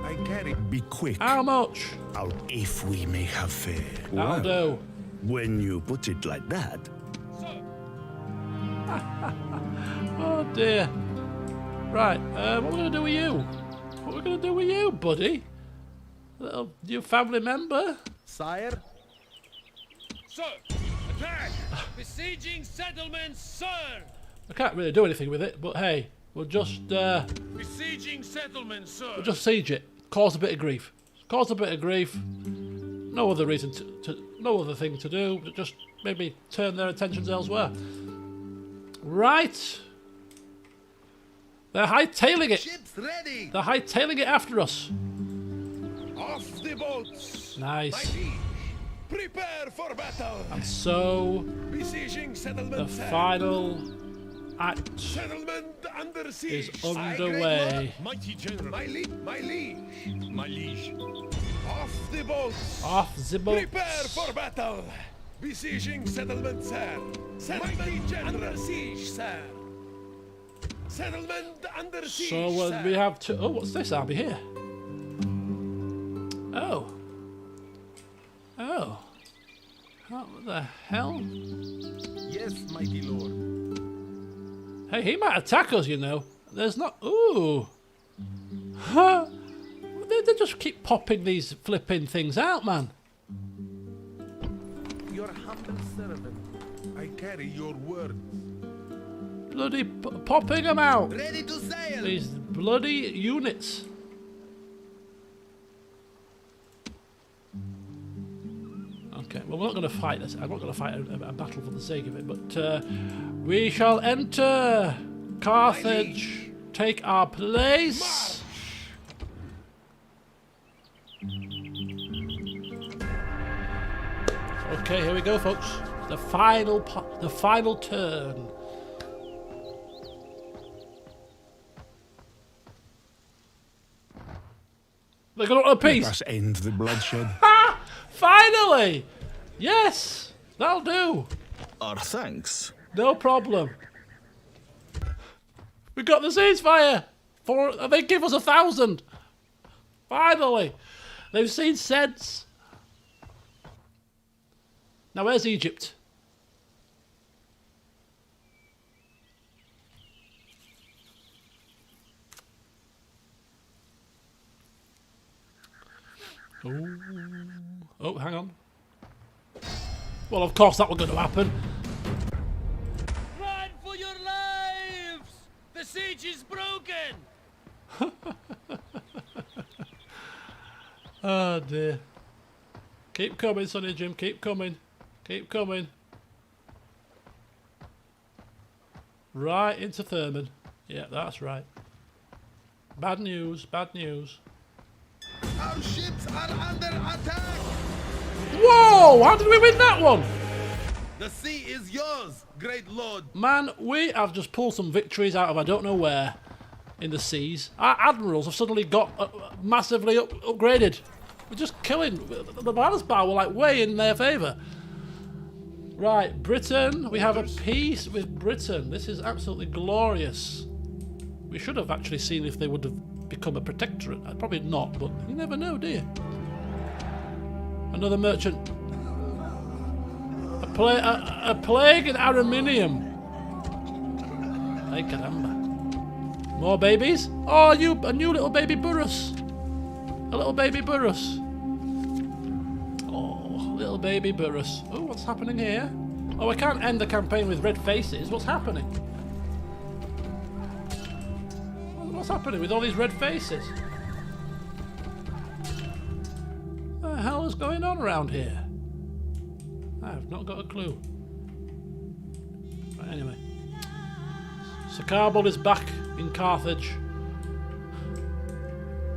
I carry. Be quick. How much? If we may have fair. That'll do. When you put it like that. Oh dear. Right, what are we going to do with you? What are we going to do with you, buddy? Little new family member? Sire? Sir! Attack! Besieging settlements, sir! I can't really do anything with it, but hey, we'll just Besieging settlements, sir! we'll just siege it. Cause a bit of grief. Cause a bit of grief. No other reason no other thing to do, but just maybe turn their attentions elsewhere. Right. They're hightailing it. Ships ready! They're hightailing it after us. Off the boats! Nice. My liege, prepare for battle! And so Besieging the settlement, sir. final act Settlement under siege! is underway. Mighty general! My liege! My liege! Off the boats! Off the boats. Prepare for battle! Besieging settlement, sir! Settlement under siege, sir! Settlement under siege, So sir! we have to. Oh, what's this army here? Oh. Oh. What the hell? Yes, mighty lord. Hey, he might attack us, you know. There's not. Ooh. Huh. They just keep popping these flipping things out, man. Your humble servant. I carry your word. Bloody popping them out. Ready to sail! These bloody units. Okay, well, we're not going to fight this. I'm not going to fight a battle for the sake of it, but we shall enter Carthage, take our place. Okay, here we go, folks. The final turn. They're going to want a Let piece. us end the bloodshed. Finally! Yes! That'll do. Our thanks. No problem. We got the ceasefire! They give us 1,000! Finally! They've seen sense. Now, where's Egypt? Oh, hang on. Well, of course that was going to happen. Run for your lives! The siege is broken! Oh dear. Keep coming, Sonny Jim. Keep coming. Keep coming. Right into Thurman. Yeah, that's right. Bad news. Bad news. Our ships are under attack! Whoa! How did we win that one? The sea is yours, great lord! Man, we have just pulled some victories out of I don't know where in the seas. Our admirals have suddenly got massively upgraded. We're just killing. The balance bar were like way in their favour. Right, Britain. We have a peace with Britain. This is absolutely glorious. We should have actually seen if they would have become a protectorate. Probably not, but you never know, do you? Another merchant. A plague in aluminium. Ay caramba. More babies? Oh, a new little baby Burrus. A little baby Burrus. Oh, little baby Burrus. Oh, what's happening here? Oh, I can't end the campaign with red faces. What's happening? What's happening with all these red faces? What the hell is going on around here? I've not got a clue. Right, anyway. So Kabul is back in Carthage.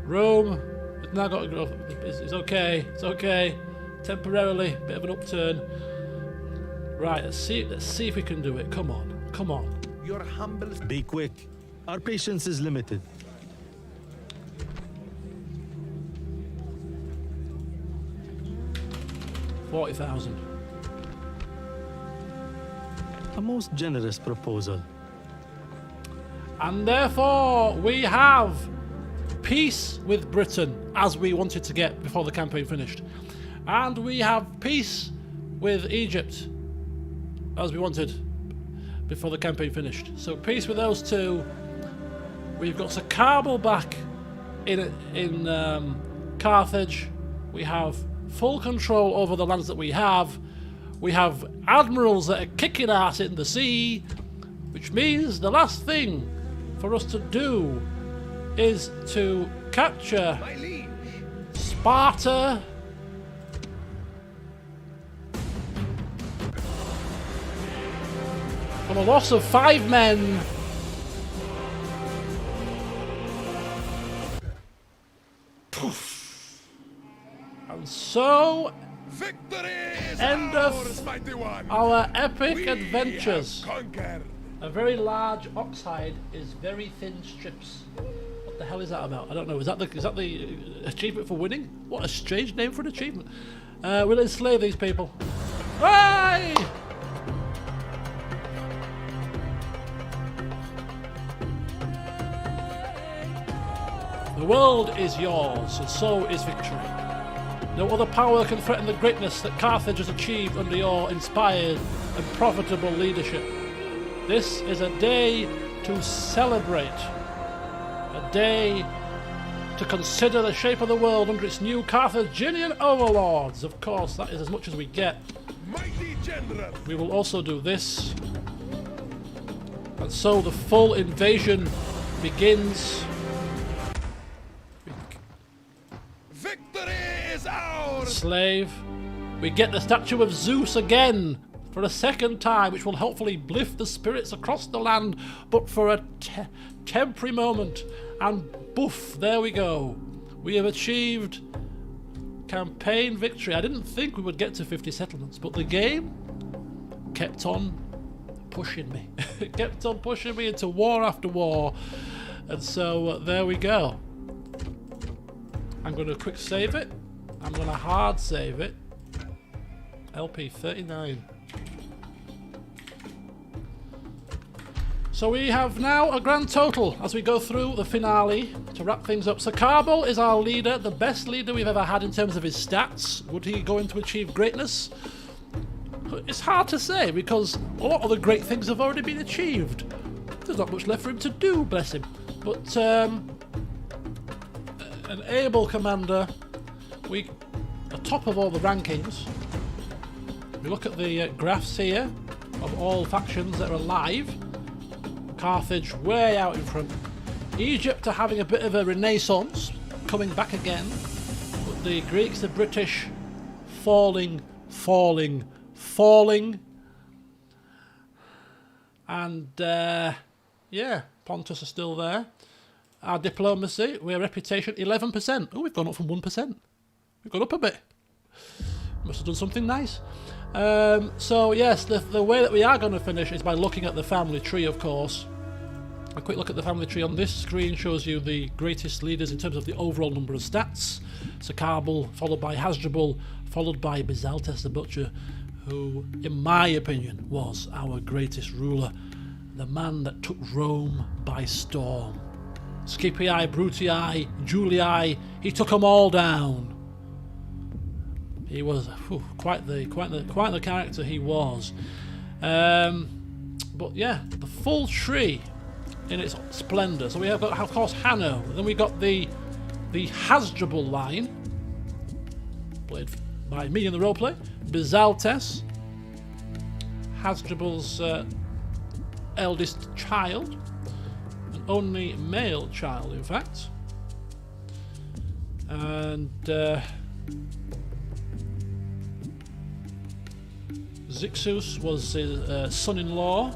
Rome has now got to grow. It's okay. It's okay. Temporarily, bit of an upturn. Right, let's see if we can do it. Come on. Come on. Your humble... Be quick. Our patience is limited. $40,000. A most generous proposal. And therefore, we have peace with Britain, as we wanted to get before the campaign finished. And we have peace with Egypt, as we wanted before the campaign finished. So peace with those two. We've got Kabul back in Carthage. We have full control over the lands that we have. We have admirals that are kicking ass in the sea, which means the last thing for us to do is to capture My liege! Sparta. From a loss of 5 men. Poof. And so Victory is end of ours, mighty one! our epic We adventures. have conquered! A very large oxhide is very thin strips. What the hell is that about? I don't know. Is that the achievement for winning? What a strange name for an achievement. We'll enslave these people. Hey! The world is yours, and so is victory. No other power can threaten the greatness that Carthage has achieved under your inspired and profitable leadership. This is a day to celebrate, a day to consider the shape of the world under its new Carthaginian overlords. Of course, that is as much as we get. Mighty general! We will also do this. And so the full invasion begins. Victory is ours! Slave. We get the statue of Zeus again for a second time, which will hopefully lift the spirits across the land, but for a temporary moment. And boof, there we go. We have achieved campaign victory. I didn't think we would get to 50 settlements, but the game kept on pushing me. It kept on pushing me into war after war. And so there we go. I'm going to quick save it. I'm going to hard save it. LP 39. So we have now a grand total as we go through the finale to wrap things up. So Carbol is our leader, the best leader we've ever had in terms of his stats. Would he go on to achieve greatness? It's hard to say because a lot of the great things have already been achieved. There's not much left for him to do, bless him. But an able commander. We are top of all the rankings. We look at the graphs here of all factions that are alive. Carthage way out in front. Egypt are having a bit of a renaissance, coming back again. But the Greeks, the British, falling. And yeah, Pontus are still there. Our diplomacy, our reputation, 11%. Oh, we've gone up from 1%. We've gone up a bit. Must have done something nice. So yes, the way that we are going to finish is by looking at the family tree, of course. A quick look at the family tree on this screen shows you the greatest leaders in terms of the overall number of stats. So Carbol, followed by Hasdrubal, followed by Bizaltes the Butcher, who, in my opinion, was our greatest ruler. The man that took Rome by storm. Scipii, Brutii, Julii, he took them all down. He was quite the character he was. But yeah, the full tree in its splendour. So we have got, of course, Hanno. Then we got the Hasdrubal line, played by me in the roleplay. Bizaltes, Hasdrubal's eldest child, an only male child, in fact. And Zixus was his son-in-law.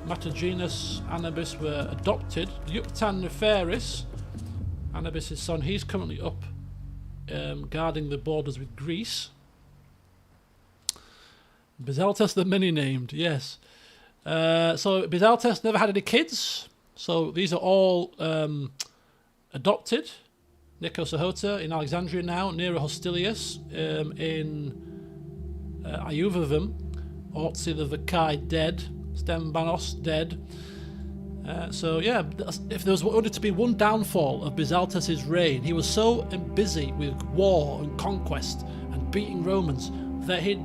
Matagenus, Anubis were adopted. Yuctan Neferis, Anubis' son, he's currently up guarding the borders with Greece. Bizaltes the many-named, yes. So Bizaltes never had any kids, so these are all adopted. Nicosohota in Alexandria now, Nero Hostilius in Iuvavum, Ortzi the Vakai dead, Stembanos dead. So yeah, if there was only to be one downfall of Bizaltes' reign, he was so busy with war and conquest and beating Romans that he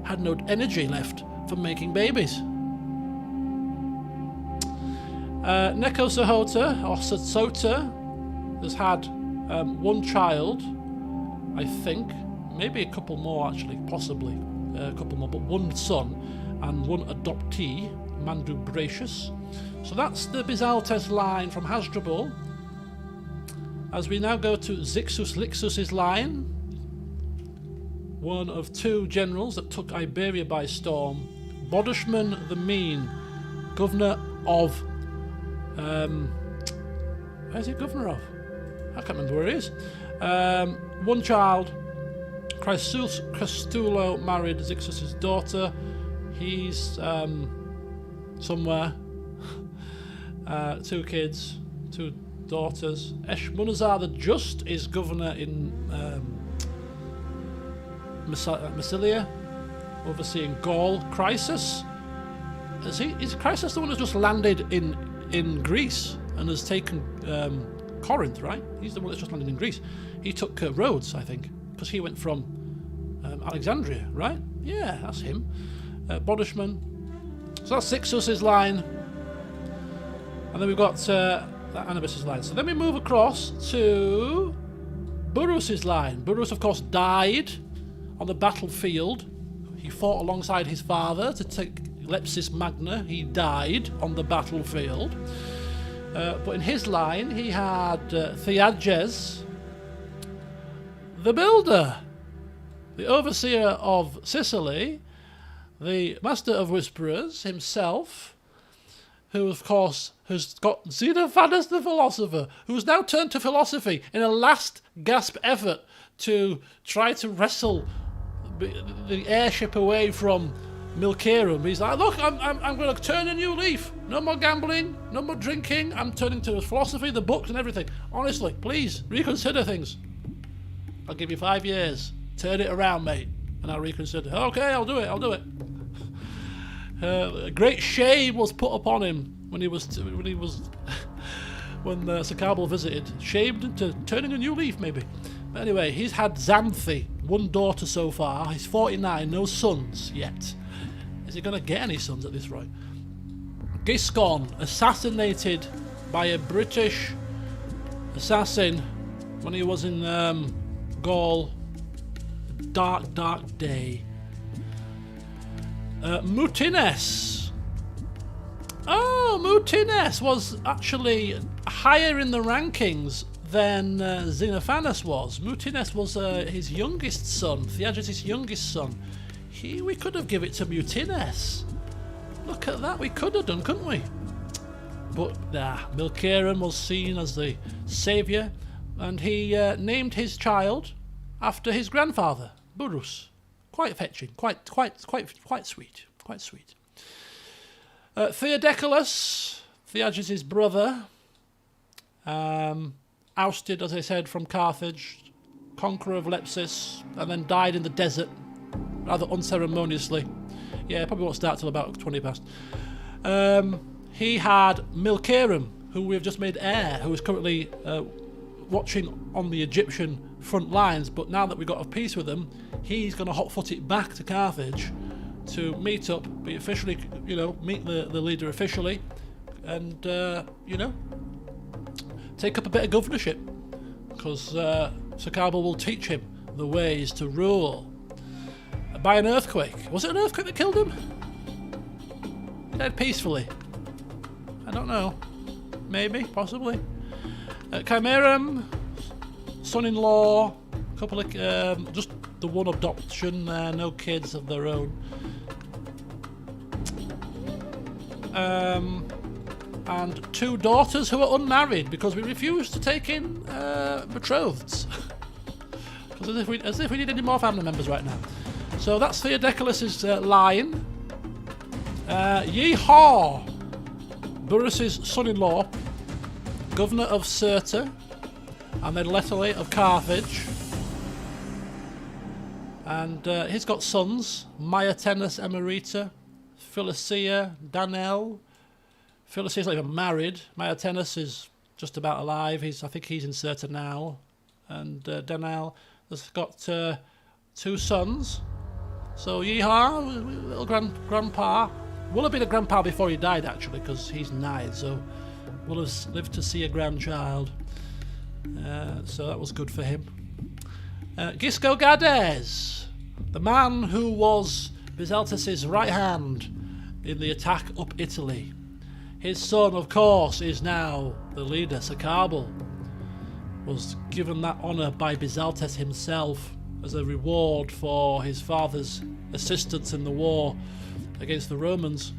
had no energy left for making babies. Necosohota, or Sotota, has had one child, I think, maybe a couple more actually, possibly a couple more, but one son and one adoptee, Mandubratius. So that's the Bizaltes line from Hasdrubal. As we now go to Zixus Lixus' line, one of two generals that took Iberia by storm. Bodushman the Mean, governor of where's he governor of? I can't remember where he is. One child, Chrystulo married Zixus' daughter. He's somewhere. Two kids, two daughters. Eshmunazar the Just is governor in Massilia, overseeing Gaul. Chrysus, is Chrysus the one who's just landed in Greece and has taken Corinth, right? He's the one that's just landed in Greece. He took Rhodes, I think, because he went from Alexandria, right? Yeah, that's him. Bodushman. So that's Zixus' line. And then we've got that Anubis' line. So then we move across to Burrus' line. Burrus, of course, died on the battlefield. He fought alongside his father to take Lepsis Magna. He died on the battlefield. But in his line, he had Theages, the builder, the overseer of Sicily, the master of whisperers himself, who, of course, has got Xenophanes the philosopher, who's now turned to philosophy in a last gasp effort to try to wrestle the airship away from Milcarum. He's like, look, I'm going to turn a new leaf. No more gambling, no more drinking. I'm turning to philosophy, the books and everything. Honestly, please, reconsider things. I'll give you 5 years. Turn it around, mate. And I'll reconsider. Okay, I'll do it. A great shame was put upon him when Sir Carbal visited, shamed into turning a new leaf, maybe. But anyway, he's had Xanthi, one daughter so far. He's 49, no sons yet. Is he going to get any sons at this rate? Giscon, assassinated by a British assassin when he was in Gaul. Dark, dark day. Mutines. Oh, Mutines was actually higher in the rankings than Xenophanes was. Mutines was his youngest son, Theages' youngest son. We could have given it to Mutines. Look at that, we could have done, couldn't we? But nah, Milcarum was seen as the saviour, and he named his child after his grandfather, Burrus. Quite fetching, quite sweet, quite sweet. Theodeculus, Theages' brother, ousted, as I said, from Carthage, conqueror of Lepsis, and then died in the desert, rather unceremoniously. Yeah, probably won't start till about 20 past. He had Milcarum, who we've just made heir, who is currently watching on the Egyptian front lines, but now that we've got a peace with him, he's going to hot-foot it back to Carthage to meet up, be officially, meet the leader officially, and, take up a bit of governorship, because Sir Carbal will teach him the ways to rule. By an earthquake. Was it an earthquake that killed him? He died peacefully. I don't know. Maybe, possibly. Chimerum, son-in-law, a couple of, just the one adoption, no kids of their own. And 2 daughters who are unmarried because we refused to take in betrotheds. Because as if we need any more family members right now. So that's Theodeculus' line. Yeehaw! Burrus' son-in-law, governor of Cirta, and then latterly of Carthage. And he's got sons, Myatenus Emerita, Philisea, Danel. Philisea's not even married. Myatenus is just about alive. I think he's in Cirta now. And Danel has got 2 sons. So yeehaw, little grandpa. Will have been a grandpa before he died, actually, because he's 9, so will have lived to see a grandchild. So that was good for him. Gisco Gades, the man who was Bizeltus' right hand in the attack up Italy. His son, of course, is now the leader. Sir Carbal was given that honour by Bizeltus himself as a reward for his father's assistance in the war against the Romans,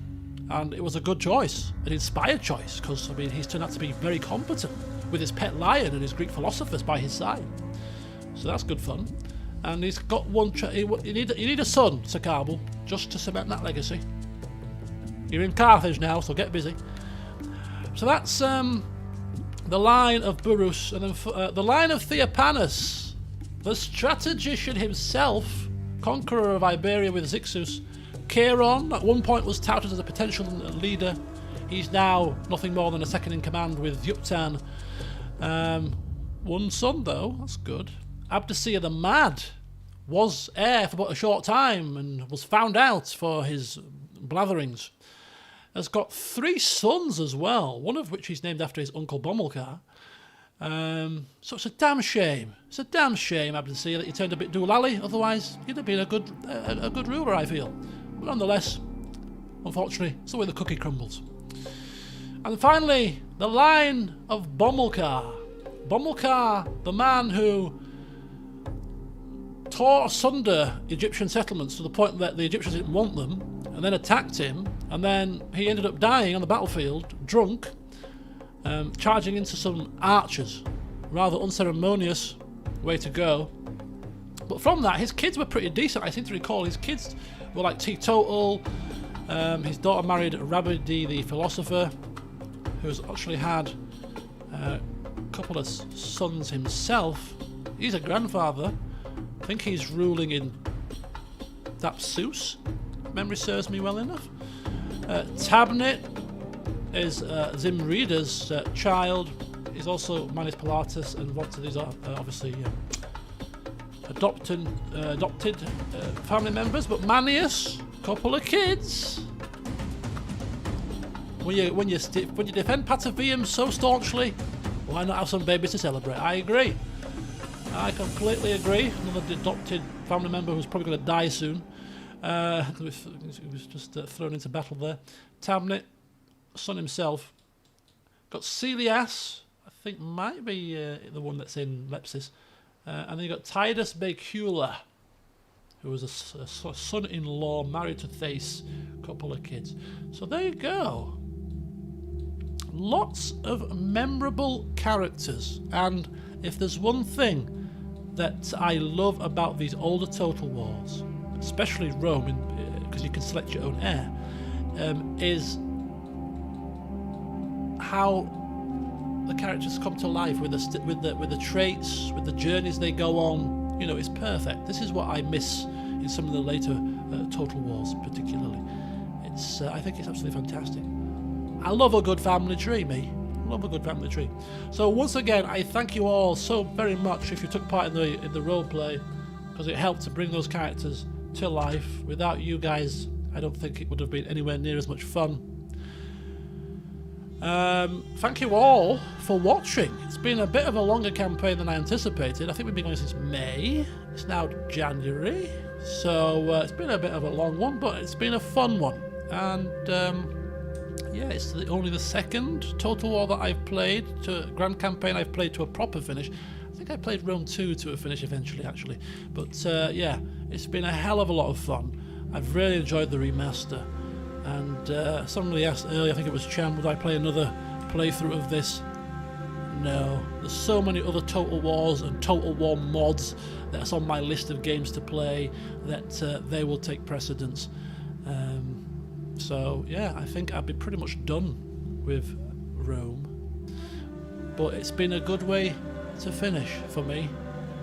and it was a good choice, an inspired choice, because he's turned out to be very competent with his pet lion and his Greek philosophers by his side. So that's good fun. And he's got one. You need a son, Sir Carbal, just to cement that legacy. You're in Carthage now, so get busy. So that's the line of Burrus, and then the line of Theopanus, the strategician himself, conqueror of Iberia with Zixus. Chiron at one point was touted as a potential leader. He's now nothing more than a second in command with Yuptan. One son though, that's good. Abdesir the Mad was heir for but a short time and was found out for his blatherings. Has got 3 sons as well, one of which he's named after his uncle Bomilcar. So it's a damn shame. It's a damn shame, Abdesir, that you turned a bit doolally. Otherwise, you'd have been a good ruler, I feel. But nonetheless, unfortunately, it's the way the cookie crumbles. And finally, the line of Bomilcar. Bomilcar, the man who tore asunder Egyptian settlements to the point that the Egyptians didn't want them, and then attacked him, and then he ended up dying on the battlefield, drunk, charging into some archers. Rather unceremonious way to go. But from that, his kids were pretty decent. I seem to recall his kids were like teetotal. His daughter married Rabidi the philosopher, who's actually had a couple of sons himself. He's a grandfather. I think he's ruling in Dapsus, if memory serves me well enough. Tabnit, is Zimrida's child. He's also Manus Pilatus, and lots of these are obviously adopted family members. But Manius, couple of kids. When you defend Patavium so staunchly, why not have some babies to celebrate? I agree. I completely agree. Another adopted family member who's probably going to die soon. He was just thrown into battle there. Tabnet, son himself. Got Celias, I think might be the one that's in Lepsis. And then you got Titus Bacula, who was a son-in-law married to Thace, couple of kids. So there you go. Lots of memorable characters, and if there's one thing that I love about these older Total Wars, especially Rome, because you can select your own heir, is how the characters come to life with the traits, with the journeys they go on. You know, it's perfect. This is what I miss in some of the later Total Wars, particularly. It's I think it's absolutely fantastic. I love a good family tree, me. Love a good family tree. So once again, I thank you all so very much if you took part in the role play, because it helped to bring those characters to life. Without you guys, I don't think it would have been anywhere near as much fun. Thank you all for watching. It's been a bit of a longer campaign than I anticipated. I think we've been going since May. It's now January, so it's been a bit of a long one, but it's been a fun one. And yeah, it's only the second Total War that I've played, to a grand campaign I've played to a proper finish. I think I played Rome 2 to a finish eventually, actually. But yeah, it's been a hell of a lot of fun. I've really enjoyed the remaster. And somebody asked earlier, I think it was Chan, would I play another playthrough of this? No. There's so many other Total Wars and Total War mods that's on my list of games to play that they will take precedence. So yeah, I think I'd be pretty much done with Rome. But it's been a good way to finish for me,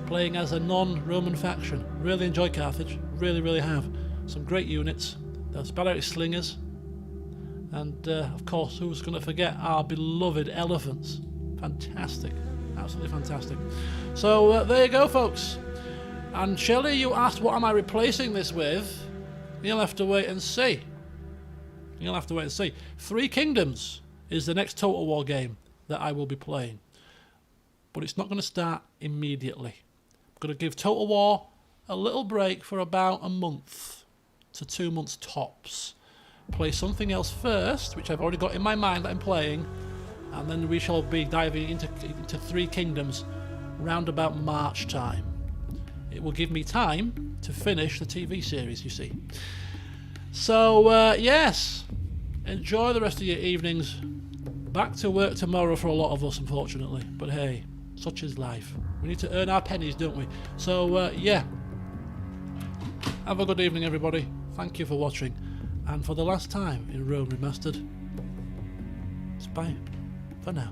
playing as a non-Roman faction. Really enjoyed Carthage, really have. Some great units, those Balearic Slingers, and of course, who's going to forget our beloved elephants? Fantastic, absolutely fantastic. So there you go, folks. And Shelley, you asked what am I replacing this with? You'll have to wait and see. You'll have to wait and see. Three Kingdoms is the next Total War game that I will be playing. But it's not going to start immediately. I'm going to give Total War a little break for about a month to 2 months tops. Play something else first, which I've already got in my mind that I'm playing. And then we shall be diving into Three Kingdoms round about March time. It will give me time to finish the TV series, you see. So, yes, enjoy the rest of your evenings. Back to work tomorrow for a lot of us, unfortunately. But hey, such is life. We need to earn our pennies, don't we? So, yeah. Have a good evening, everybody. Thank you for watching. And for the last time in Rome Remastered, it's bye for now.